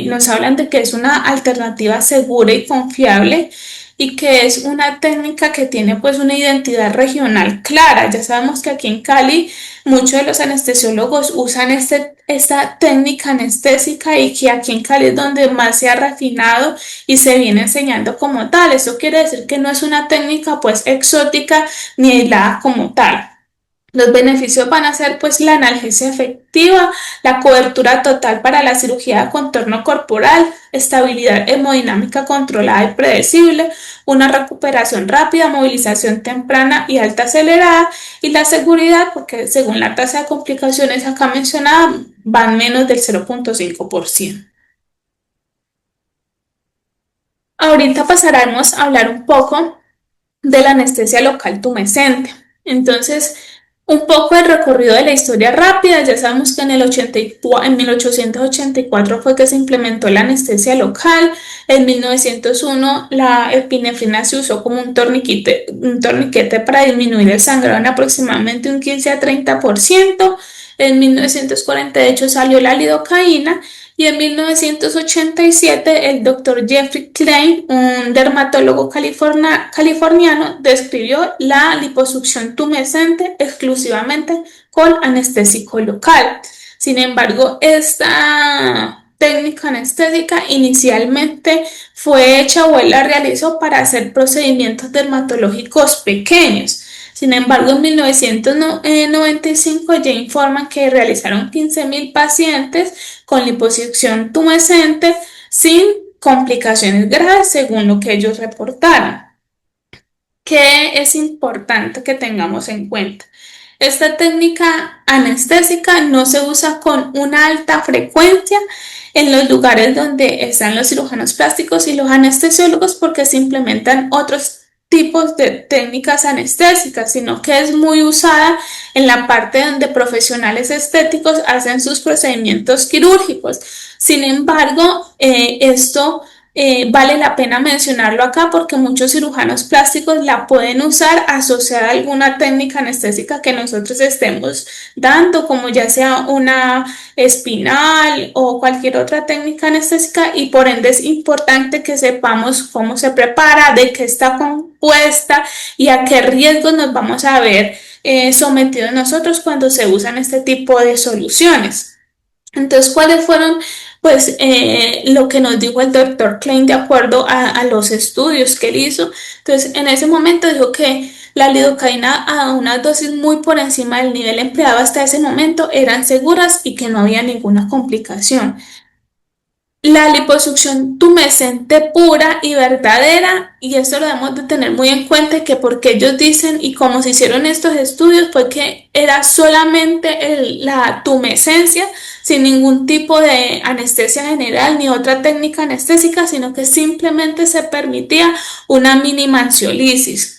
A: nos hablan de que es una alternativa segura y confiable y que es una técnica que tiene pues una identidad regional clara. Ya sabemos que aquí en Cali muchos de los anestesiólogos usan esta técnica anestésica y que aquí en Cali es donde más se ha refinado y se viene enseñando como tal. Eso quiere decir que no es una técnica pues exótica ni aislada como tal. Los beneficios van a ser pues la analgesia efectiva, la cobertura total para la cirugía de contorno corporal, estabilidad hemodinámica controlada y predecible, una recuperación rápida, movilización temprana y alta acelerada y la seguridad porque según la tasa de complicaciones acá mencionada van menos del 0,5%. Ahorita pasaremos a hablar un poco de la anestesia local tumescente. Entonces, un poco el recorrido de la historia rápida. Ya sabemos que en 1884 fue que se implementó la anestesia local. En 1901 la epinefrina se usó como un torniquete para disminuir el sangrado en aproximadamente un 15 a 30%. En 1948 salió la lidocaína y en 1987 el doctor Jeffrey Klein, un dermatólogo californiano, describió la liposucción tumescente exclusivamente con anestésico local. Sin embargo, esta técnica anestésica inicialmente fue hecha o él la realizó para hacer procedimientos dermatológicos pequeños. Sin embargo, en 1995 ya informan que realizaron 15.000 pacientes con liposucción tumescente sin complicaciones graves según lo que ellos reportaron. ¿Qué es importante que tengamos en cuenta? Esta técnica anestésica no se usa con una alta frecuencia en los lugares donde están los cirujanos plásticos y los anestesiólogos porque se implementan otros tipos de técnicas anestésicas, sino que es muy usada en la parte donde profesionales estéticos hacen sus procedimientos quirúrgicos. Sin embargo, esto vale la pena mencionarlo acá porque muchos cirujanos plásticos la pueden usar asociada a alguna técnica anestésica que nosotros estemos dando, como ya sea una espinal o cualquier otra técnica anestésica y por ende es importante que sepamos cómo se prepara, de qué está compuesta y a qué riesgos nos vamos a ver sometidos nosotros cuando se usan este tipo de soluciones. Entonces, ¿cuáles fueron, pues, lo que nos dijo el doctor Klein de acuerdo a los estudios que él hizo? Entonces, en ese momento dijo que la lidocaína a una dosis muy por encima del nivel empleado hasta ese momento eran seguras y que no había ninguna complicación. La liposucción tumescente pura y verdadera, y esto lo debemos de tener muy en cuenta, que porque ellos dicen y cómo se hicieron estos estudios fue que era solamente la tumescencia sin ningún tipo de anestesia general ni otra técnica anestésica, sino que simplemente se permitía una mínima ansiolisis.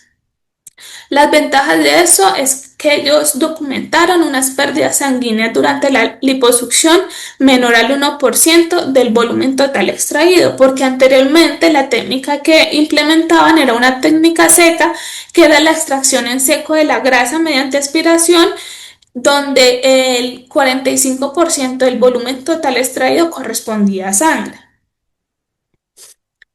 A: Las ventajas de eso es que ellos documentaron unas pérdidas sanguíneas durante la liposucción menor al 1% del volumen total extraído, porque anteriormente la técnica que implementaban era una técnica seca, que era la extracción en seco de la grasa mediante aspiración, donde el 45% del volumen total extraído correspondía a sangre.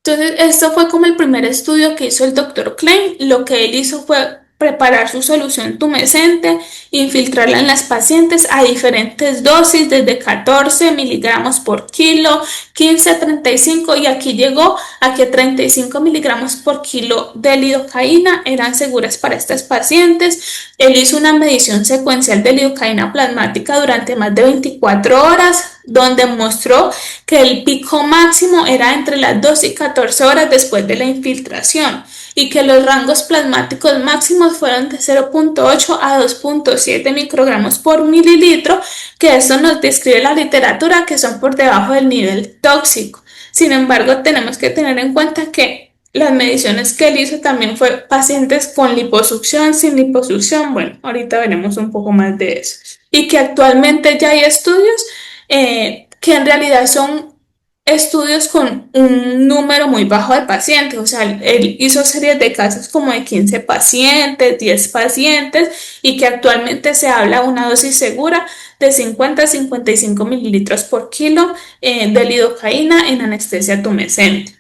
A: Entonces, esto fue como el primer estudio que hizo el doctor Klein. Lo que él hizo fue preparar su solución tumescente, infiltrarla en las pacientes a diferentes dosis, desde 14 miligramos por kilo, 15 a 35, y aquí llegó a que 35 miligramos por kilo de lidocaína eran seguras para estas pacientes. Él hizo una medición secuencial de lidocaína plasmática durante más de 24 horas, donde mostró que el pico máximo era entre las 2 y 14 horas después de la infiltración. y que los rangos plasmáticos máximos fueron de 0,8 a 2,7 microgramos por mililitro, que eso nos describe la literatura que son por debajo del nivel tóxico. Sin embargo, tenemos que tener en cuenta que las mediciones que él hizo también fue pacientes con liposucción, sin liposucción. Bueno, ahorita veremos un poco más de eso. Y que actualmente ya hay estudios que en realidad son estudios con un número muy bajo de pacientes. O sea, él hizo series de casos como de 15 pacientes, 10 pacientes, y que actualmente se habla de una dosis segura de 50 a 55 mililitros por kilo de lidocaína en anestesia tumescente.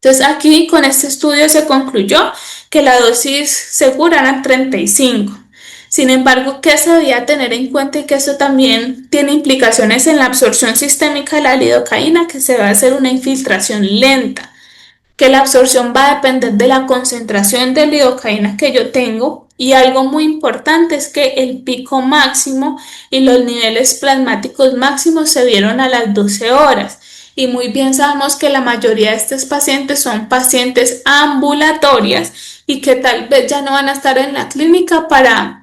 A: Entonces aquí con este estudio se concluyó que la dosis segura era 35. Sin embargo, ¿qué se debía tener en cuenta? Y que esto también tiene implicaciones en la absorción sistémica de la lidocaína, que se va a hacer una infiltración lenta, que la absorción va a depender de la concentración de lidocaína que yo tengo. Y algo muy importante es que el pico máximo y los niveles plasmáticos máximos se vieron a las 12 horas. Y muy bien sabemos que la mayoría de estos pacientes son pacientes ambulatorias y que tal vez ya no van a estar en la clínica para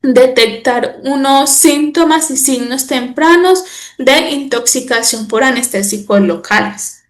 A: detectar unos síntomas y signos tempranos de intoxicación por anestésicos locales.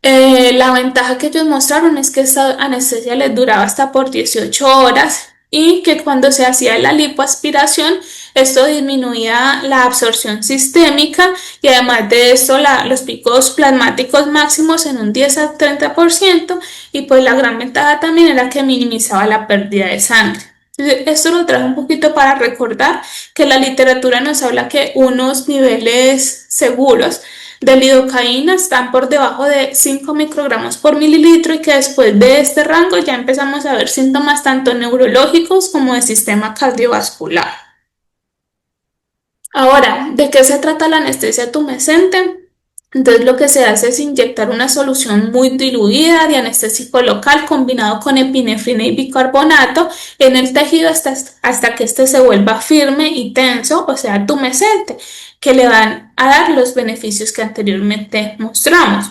A: La ventaja que ellos mostraron es que esta anestesia les duraba hasta por 18 horas y que cuando se hacía la lipoaspiración, esto disminuía la absorción sistémica y además de esto los picos plasmáticos máximos en un 10 a 30%, y pues la gran ventaja también era que minimizaba la pérdida de sangre. Esto lo trajo un poquito para recordar que la literatura nos habla que unos niveles seguros de lidocaína están por debajo de 5 microgramos por mililitro y que después de este rango ya empezamos a ver síntomas tanto neurológicos como de sistema cardiovascular. Ahora, ¿de qué se trata la anestesia tumescente? Entonces lo que se hace es inyectar una solución muy diluida de anestésico local combinado con epinefrina y bicarbonato en el tejido hasta que este se vuelva firme y tenso, o sea, tumescente, que le van a dar los beneficios que anteriormente mostramos.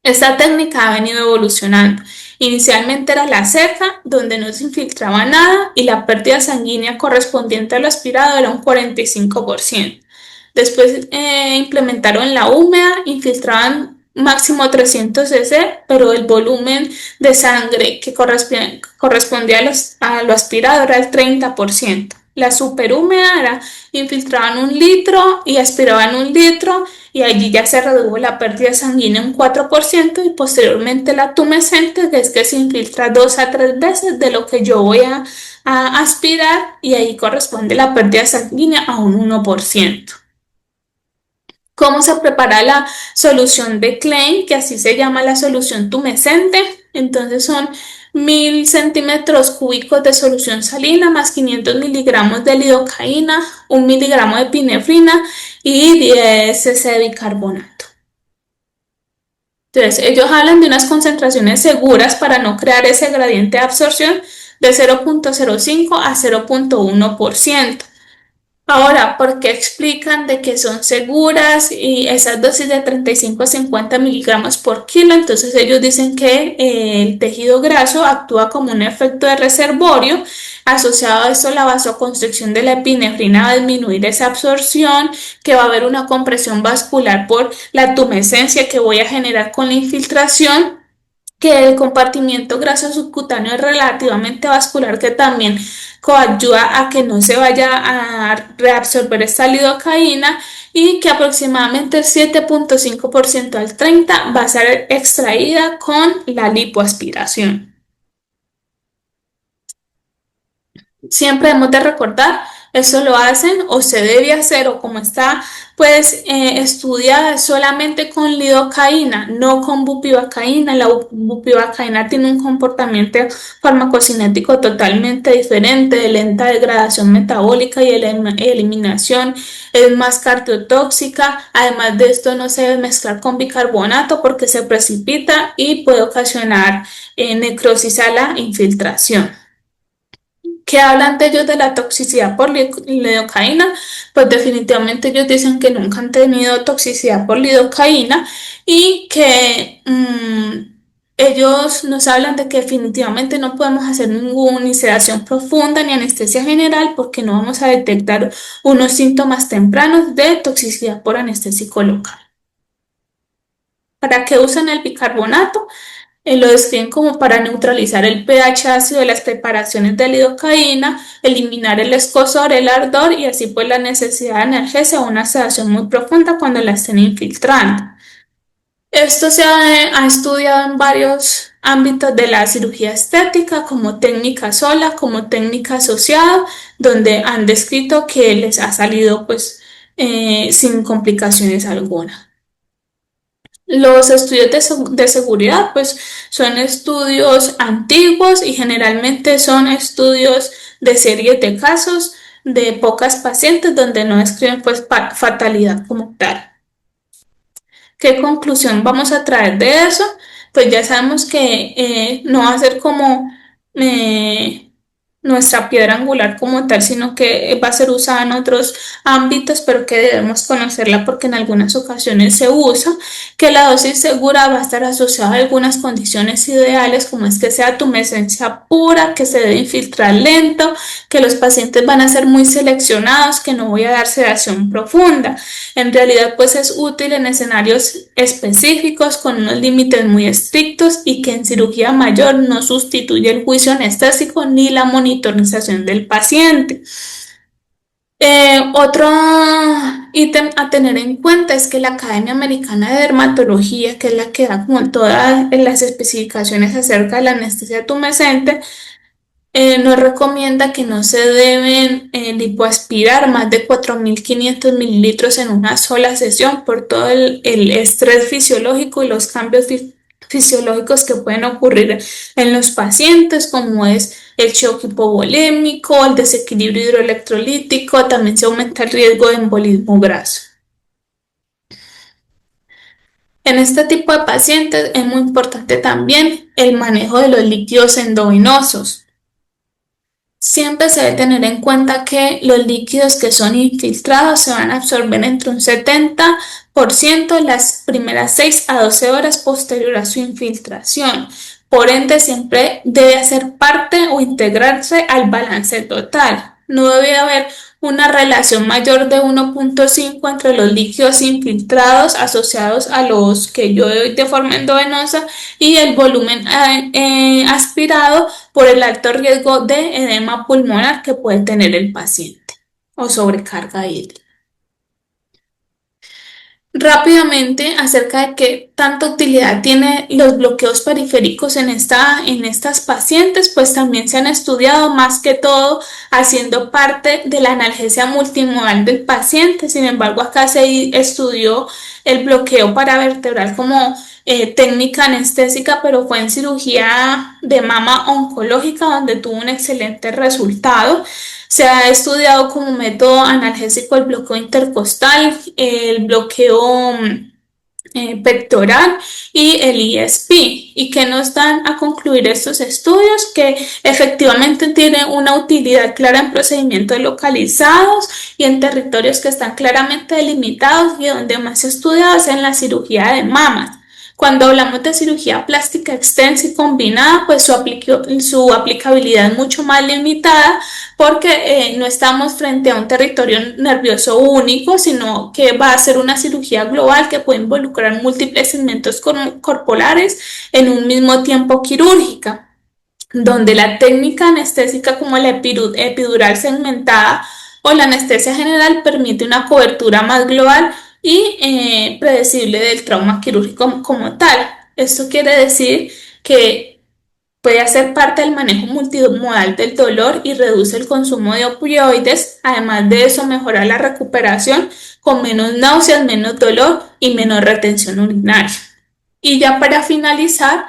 A: Esta técnica ha venido evolucionando. Inicialmente era la seca, donde no se infiltraba nada y la pérdida sanguínea correspondiente al aspirado era un 45%. Después implementaron la húmeda, infiltraban máximo 300 cc, pero el volumen de sangre que correspondía a lo aspirado era el 30%. La superhúmeda era infiltraban 1 litro y aspiraban 1 litro, y allí ya se redujo la pérdida sanguínea un 4%, y posteriormente la tumescente, que es que se infiltra 2 a 3 veces de lo que yo voy a aspirar, y ahí corresponde la pérdida sanguínea a un 1%. ¿Cómo se prepara la solución de Klein? Que así se llama la solución tumescente. Entonces son 1000 centímetros cúbicos de solución salina más 500 miligramos de lidocaína, 1 miligramo de epinefrina y 10 cc de bicarbonato. Entonces ellos hablan de unas concentraciones seguras para no crear ese gradiente de absorción de 0,05 a 0,1%. Ahora, ¿por qué explican de que son seguras y esas dosis de 35 a 50 miligramos por kilo? Entonces ellos dicen que el tejido graso actúa como un efecto de reservorio. Asociado a esto, la vasoconstricción de la epinefrina va a disminuir esa absorción, que va a haber una compresión vascular por la tumescencia que voy a generar con la infiltración, que el compartimiento graso subcutáneo es relativamente vascular, que también coayuda a que no se vaya a reabsorber esta lidocaína, y que aproximadamente el 7,5% al 30% va a ser extraída con la lipoaspiración. Siempre hemos de recordar, eso lo hacen o se debe hacer, o como está pues estudiada, solamente con lidocaína, no con bupivacaína. La bupivacaína tiene un comportamiento farmacocinético totalmente diferente, de lenta degradación metabólica y eliminación, es más cardiotóxica. Además de esto, no se debe mezclar con bicarbonato porque se precipita y puede ocasionar necrosis a la infiltración. ¿Qué hablan de ellos de la toxicidad por lidocaína? Pues definitivamente ellos dicen que nunca han tenido toxicidad por lidocaína y que Ellos nos hablan de que definitivamente no podemos hacer ninguna ni sedación profunda ni anestesia general porque no vamos a detectar unos síntomas tempranos de toxicidad por anestésico local. ¿Para qué usan el bicarbonato? Lo describen como para neutralizar el pH ácido de las preparaciones de lidocaína, eliminar el escozor, el ardor y así pues la necesidad de analgesia o una sedación muy profunda cuando la estén infiltrando. Esto ha estudiado en varios ámbitos de la cirugía estética, como técnica sola, como técnica asociada, donde han descrito que les ha salido pues sin complicaciones alguna. Los estudios de seguridad, pues son estudios antiguos y generalmente son estudios de series de casos de pocas pacientes donde no describen pues fatalidad como tal. ¿Qué conclusión vamos a traer de eso? Pues ya sabemos que no va a ser como eh, nuestra piedra angular como tal, sino que va a ser usada en otros ámbitos, pero que debemos conocerla porque en algunas ocasiones se usa, que la dosis segura va a estar asociada a algunas condiciones ideales, como es que sea tumescencia pura, que se debe infiltrar lento, que los pacientes van a ser muy seleccionados, que no voy a dar sedación profunda. En realidad, pues es útil en escenarios específicos con unos límites muy estrictos y que en cirugía mayor no sustituye el juicio anestésico ni la monitorización del paciente. Otro ítem a tener en cuenta es que la Academia Americana de Dermatología, que es la que da como todas las especificaciones acerca de la anestesia tumescente, nos recomienda que no se deben lipoaspirar más de 4.500 mililitros en una sola sesión por todo el estrés fisiológico y los cambios fisiológicos que pueden ocurrir en los pacientes, como es el shock hipovolémico, el desequilibrio hidroelectrolítico, también se aumenta el riesgo de embolismo graso. En este tipo de pacientes es muy importante también el manejo de los líquidos endovenosos. Siempre se debe tener en cuenta que los líquidos que son infiltrados se van a absorber entre un 70% las primeras 6 a 12 horas posterior a su infiltración. Por ende, siempre debe hacer parte o integrarse al balance total. No debe haber una relación mayor de 1.5 entre los líquidos infiltrados asociados a los que yo doy de forma endovenosa y el volumen aspirado por el alto riesgo de edema pulmonar que puede tener el paciente o sobrecarga hídrica. Rápidamente, acerca de qué tanta utilidad tienen los bloqueos periféricos en estas pacientes, pues también se han estudiado más que todo haciendo parte de la analgesia multimodal del paciente. Sin embargo, acá se estudió el bloqueo paravertebral como técnica anestésica, pero fue en cirugía de mama oncológica donde tuvo un excelente resultado. Se ha estudiado como método analgésico el bloqueo intercostal, el bloqueo pectoral y el ESP. ¿Y que nos dan a concluir estos estudios? Que efectivamente tiene una utilidad clara en procedimientos localizados y en territorios que están claramente delimitados y donde más se estudia es en la cirugía de mamas. Cuando hablamos de cirugía plástica extensa y combinada, pues su aplicabilidad es mucho más limitada porque no estamos frente a un territorio nervioso único, sino que va a ser una cirugía global que puede involucrar múltiples segmentos corporales en un mismo tiempo quirúrgica, donde la técnica anestésica como la epidural segmentada o la anestesia general permite una cobertura más global y predecible del trauma quirúrgico como tal. Esto quiere decir que puede hacer parte del manejo multimodal del dolor y reduce el consumo de opioides. Además de eso, mejora la recuperación con menos náuseas, menos dolor y menos retención urinaria. Y ya para finalizar,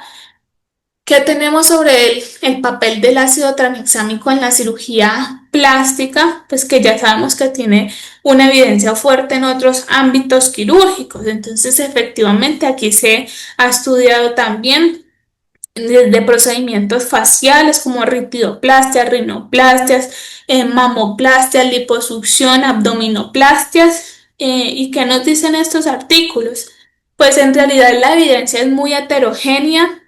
A: ¿qué tenemos sobre el papel del ácido tranexámico en la cirugía plástica? Pues que ya sabemos que tiene una evidencia fuerte en otros ámbitos quirúrgicos. Entonces, efectivamente, aquí se ha estudiado también desde procedimientos faciales como ritidoplastia, rinoplastias, mamoplastias, liposucción, abdominoplastias. ¿Y qué nos dicen estos artículos? Pues en realidad la evidencia es muy heterogénea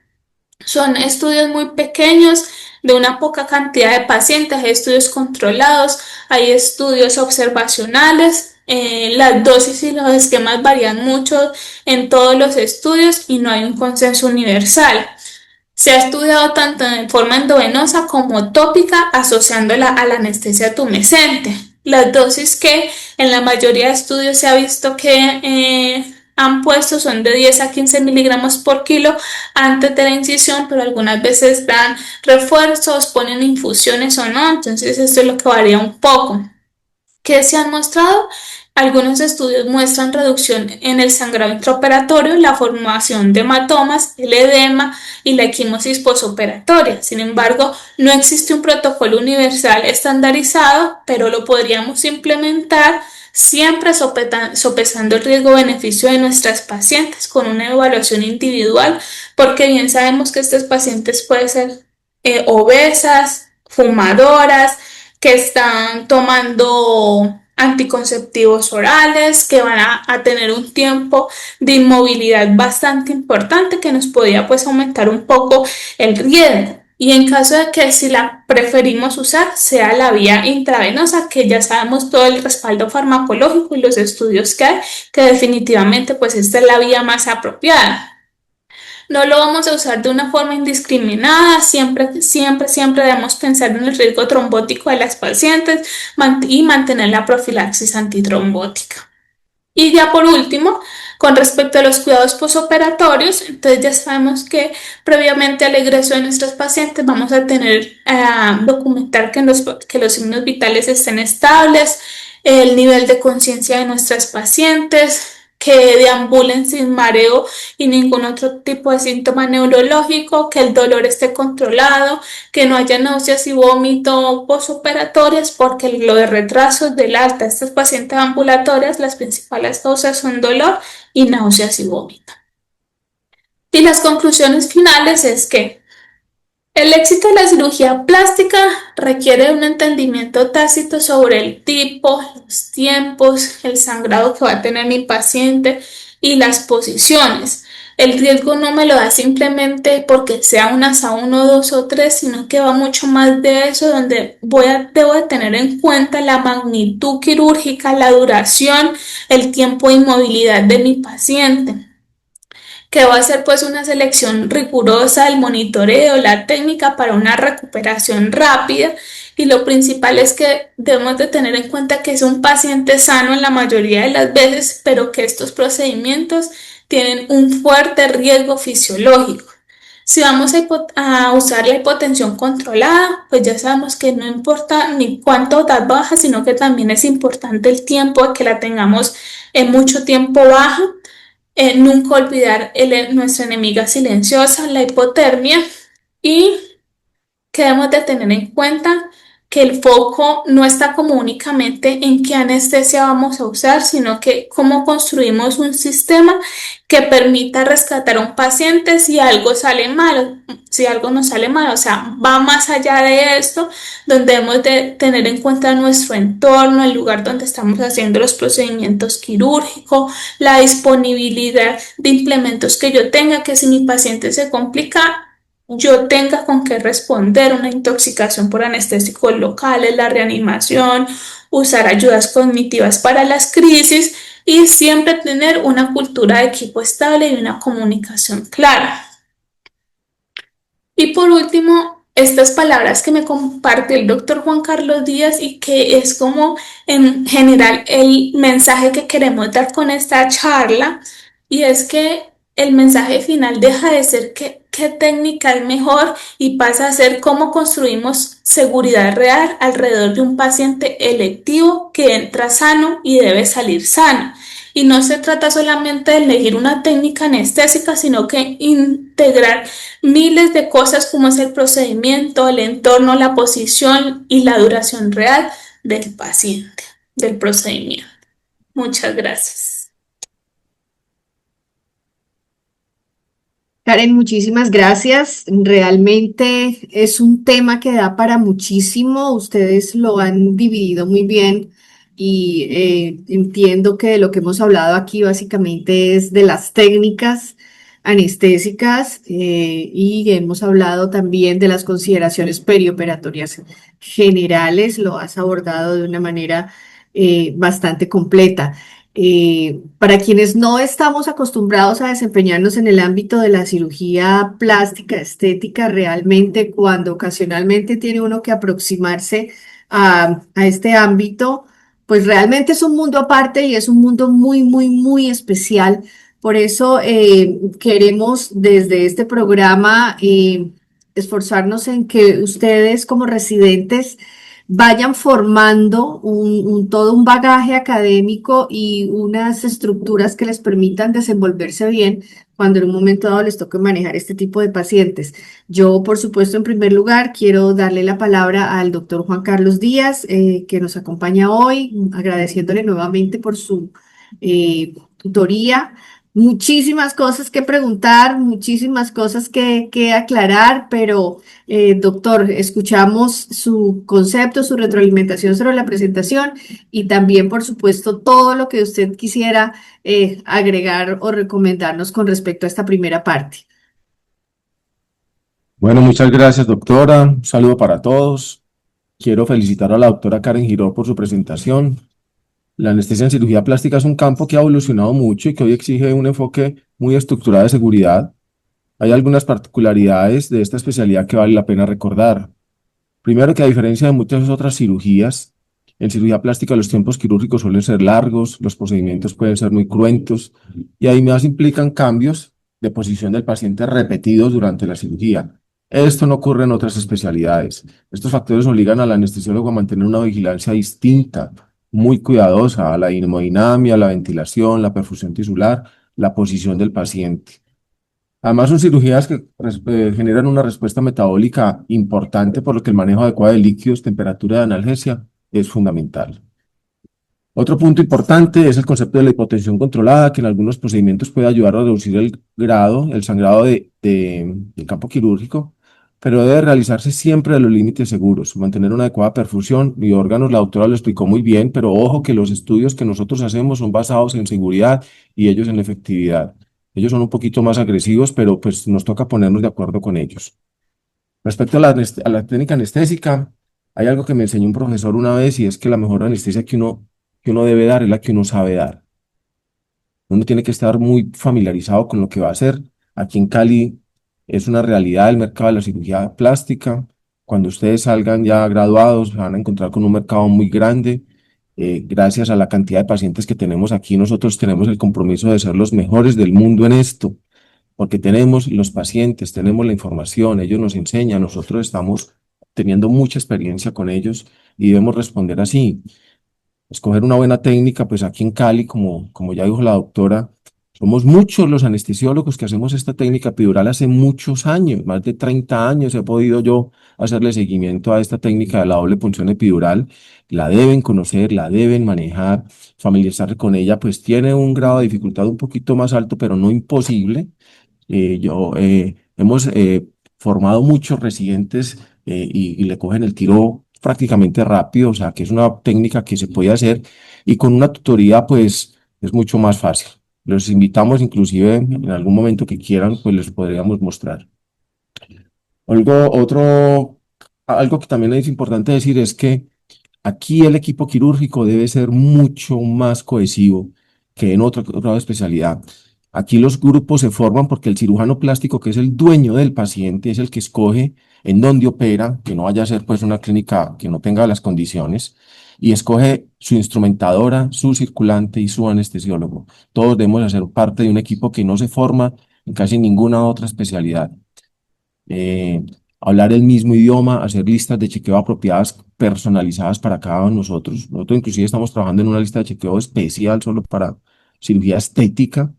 A: Son estudios muy pequeños de una poca cantidad de pacientes, hay estudios controlados, hay estudios observacionales, las dosis y los esquemas varían mucho en todos los estudios y no hay un consenso universal. Se ha estudiado tanto en forma endovenosa como tópica asociándola a la anestesia tumescente. Las dosis que en la mayoría de estudios se ha visto que han puesto son de 10 a 15 miligramos por kilo antes de la incisión, pero algunas veces dan refuerzos, ponen infusiones o no, entonces esto es lo que varía un poco. ¿Qué se han mostrado? Algunos estudios muestran reducción en el sangrado intraoperatorio, la formación de hematomas, el edema y la equimosis posoperatoria. Sin embargo, no existe un protocolo universal estandarizado, pero lo podríamos implementar siempre sopesando el riesgo-beneficio de nuestras pacientes con una evaluación individual, porque bien sabemos que estos pacientes pueden ser obesas, fumadoras, que están tomando anticonceptivos orales, que van a tener un tiempo de inmovilidad bastante importante que nos podría pues aumentar un poco el riesgo. Y en caso de que si la preferimos usar, sea la vía intravenosa, que ya sabemos todo el respaldo farmacológico y los estudios que hay, que definitivamente pues esta es la vía más apropiada. No lo vamos a usar de una forma indiscriminada, siempre debemos pensar en el riesgo trombótico de las pacientes y mantener la profilaxis antitrombótica. Y ya por último, con respecto a los cuidados posoperatorios, entonces ya sabemos que previamente al egreso de nuestros pacientes vamos a tener documentar que los signos vitales estén estables, el nivel de conciencia de nuestras pacientes, que deambulen sin mareo y ningún otro tipo de síntoma neurológico, que el dolor esté controlado, que no haya náuseas y vómito posoperatorias, porque lo de retrasos del alta de estas pacientes ambulatorias, las principales causas son dolor y náuseas y vómito. Y las conclusiones finales es que el éxito de la cirugía plástica requiere un entendimiento tácito sobre el tipo, los tiempos, el sangrado que va a tener mi paciente y las posiciones. El riesgo no me lo da simplemente porque sea una a uno, dos o tres, sino que va mucho más de eso, donde debo de tener en cuenta la magnitud quirúrgica, la duración, el tiempo de inmovilidad de mi paciente, que va a ser pues una selección rigurosa del monitoreo, la técnica para una recuperación rápida, y lo principal es que debemos de tener en cuenta que es un paciente sano en la mayoría de las veces, pero que estos procedimientos tienen un fuerte riesgo fisiológico. Si vamos a usar la hipotensión controlada, pues ya sabemos que no importa ni cuánto da baja, sino que también es importante el tiempo de que la tengamos en mucho tiempo baja. Nunca olvidar nuestra enemiga silenciosa, la hipotermia, y que debemos de tener en cuenta que el foco no está como únicamente en qué anestesia vamos a usar, sino que cómo construimos un sistema que permita rescatar a un paciente si algo sale mal, si algo nos sale mal, o sea, va más allá de esto, donde debemos de tener en cuenta nuestro entorno, el lugar donde estamos haciendo los procedimientos quirúrgicos, la disponibilidad de implementos que yo tenga, que si mi paciente se complica, yo tenga con qué responder, una intoxicación por anestésicos locales, la reanimación, usar ayudas cognitivas para las crisis y siempre tener una cultura de equipo estable y una comunicación clara. Y por último, estas palabras que me compartió el doctor Juan Carlos Díaz y que es como en general el mensaje que queremos dar con esta charla, y es que el mensaje final deja de ser qué técnica es mejor y pasa a ser cómo construimos seguridad real alrededor de un paciente electivo que entra sano y debe salir sano. Y no se trata solamente de elegir una técnica anestésica, sino que integrar miles de cosas como es el procedimiento, el entorno, la posición y la duración real del paciente, del procedimiento. Muchas gracias.
B: Karen, muchísimas gracias. Realmente es un tema que da para muchísimo. Ustedes lo han dividido muy bien y entiendo que de lo que hemos hablado aquí básicamente es de las técnicas, anestésicas y hemos hablado también de las consideraciones perioperatorias generales. Lo has abordado de una manera bastante completa. Para quienes no estamos acostumbrados a desempeñarnos en el ámbito de la cirugía plástica, estética, realmente cuando ocasionalmente tiene uno que aproximarse a este ámbito, pues realmente es un mundo aparte y es un mundo muy, muy, muy especial. Por eso queremos desde este programa esforzarnos en que ustedes como residentes vayan formando todo un bagaje académico y unas estructuras que les permitan desenvolverse bien cuando en un momento dado les toque manejar este tipo de pacientes. Yo, por supuesto, en primer lugar, quiero darle la palabra al doctor Juan Carlos Díaz, que nos acompaña hoy, agradeciéndole nuevamente por su tutoría. Muchísimas cosas que preguntar, muchísimas cosas que aclarar, pero doctor, escuchamos su concepto, su retroalimentación sobre la presentación y también, por supuesto, todo lo que usted quisiera agregar o recomendarnos con respecto a esta primera parte.
C: Bueno, muchas gracias, doctora. Un saludo para todos. Quiero felicitar a la doctora Karen Giró por su presentación. La anestesia en cirugía plástica es un campo que ha evolucionado mucho y que hoy exige un enfoque muy estructurado de seguridad. Hay algunas particularidades de esta especialidad que vale la pena recordar. Primero, que a diferencia de muchas otras cirugías, en cirugía plástica los tiempos quirúrgicos suelen ser largos, los procedimientos pueden ser muy cruentos y además implican cambios de posición del paciente repetidos durante la cirugía. Esto no ocurre en otras especialidades. Estos factores obligan al anestesiólogo a mantener una vigilancia distinta, muy cuidadosa a la hemodinamia, la ventilación, la perfusión tisular, la posición del paciente. Además, son cirugías que generan una respuesta metabólica importante, por lo que el manejo adecuado de líquidos, temperatura de analgesia es fundamental. Otro punto importante es el concepto de la hipotensión controlada, que en algunos procedimientos puede ayudar a reducir el sangrado del campo quirúrgico, pero debe realizarse siempre a los límites seguros, mantener una adecuada perfusión y órganos. La doctora lo explicó muy bien, pero ojo que los estudios que nosotros hacemos son basados en seguridad y ellos en efectividad. Ellos son un poquito más agresivos, pero pues nos toca ponernos de acuerdo con ellos. Respecto a la técnica anestésica, hay algo que me enseñó un profesor una vez y es que la mejor anestesia que uno debe dar es la que uno sabe dar. Uno tiene que estar muy familiarizado con lo que va a hacer. Aquí en Cali es una realidad el mercado de la cirugía plástica. Cuando ustedes salgan ya graduados, se van a encontrar con un mercado muy grande. Gracias a la cantidad de pacientes que tenemos aquí, nosotros tenemos el compromiso de ser los mejores del mundo en esto, porque tenemos los pacientes, tenemos la información, ellos nos enseñan, nosotros estamos teniendo mucha experiencia con ellos y debemos responder así. Escoger una buena técnica, pues aquí en Cali, como ya dijo la doctora, somos muchos los anestesiólogos que hacemos esta técnica epidural hace muchos años, más de 30 años he podido yo hacerle seguimiento a esta técnica de la doble punción epidural. La deben conocer, la deben manejar, familiarizarse con ella, pues tiene un grado de dificultad un poquito más alto, pero no imposible. Hemos formado muchos residentes y le cogen el tiro prácticamente rápido, o sea que es una técnica que se puede hacer y con una tutoría pues es mucho más fácil. Los invitamos inclusive en algún momento que quieran, pues les podríamos mostrar. Algo que también es importante decir es que aquí el equipo quirúrgico debe ser mucho más cohesivo que en otra especialidad. Aquí los grupos se forman porque el cirujano plástico, que es el dueño del paciente, es el que escoge en dónde opera, que no vaya a ser pues una clínica que no tenga las condiciones, y escoge su instrumentadora, su circulante y su anestesiólogo. Todos debemos hacer parte de un equipo que no se forma en casi ninguna otra especialidad. eh, Hablar el mismo idioma, hacer listas de chequeo apropiadas, personalizadas para cada uno de nosotros. Nosotros inclusive estamos trabajando en una lista de chequeo especial solo para cirugía estética,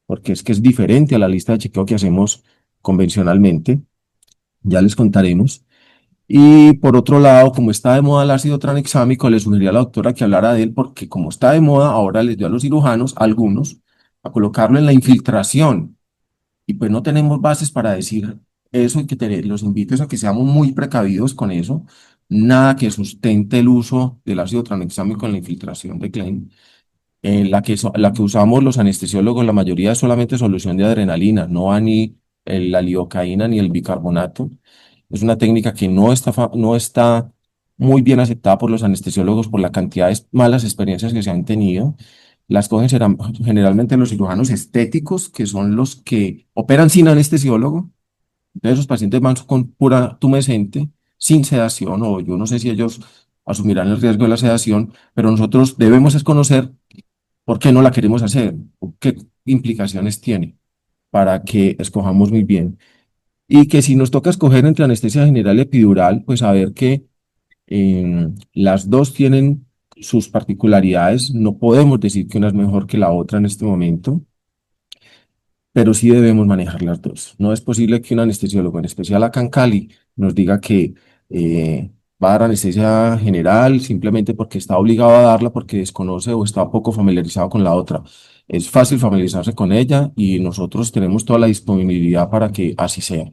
C: porque es que es diferente a la lista de chequeo que hacemos convencionalmente. Ya les contaremos. Y por otro lado, como está de moda el ácido tranexámico, le sugería a la doctora que hablara de él, porque como está de moda, ahora les dio a los cirujanos, a algunos, a colocarlo en la infiltración y pues no tenemos bases para decir eso y los invito a que seamos muy precavidos con eso. Nada que sustente el uso del ácido tranexámico en la infiltración de Klein. la que usamos los anestesiólogos, la mayoría es solamente solución de adrenalina, no va ni la lidocaína ni el bicarbonato. Es una técnica que no está muy bien aceptada por los anestesiólogos por la cantidad de malas experiencias que se han tenido. Las cogen generalmente los cirujanos estéticos, que son los que operan sin anestesiólogo. Entonces, esos pacientes van con pura tumescente, sin sedación, o yo no sé si ellos asumirán el riesgo de la sedación, pero nosotros debemos es conocer por qué no la queremos hacer, o qué implicaciones tiene, para que escojamos muy bien. Y que si nos toca escoger entre anestesia general y epidural, pues saber que las dos tienen sus particularidades. No podemos decir que una es mejor que la otra en este momento, pero sí debemos manejar las dos. No es posible que un anestesiólogo, en especial acá en Cali, nos diga que va a dar anestesia general simplemente porque está obligado a darla, porque desconoce o está poco familiarizado con la otra. Es fácil familiarizarse con ella y nosotros tenemos toda la disponibilidad para que así sea.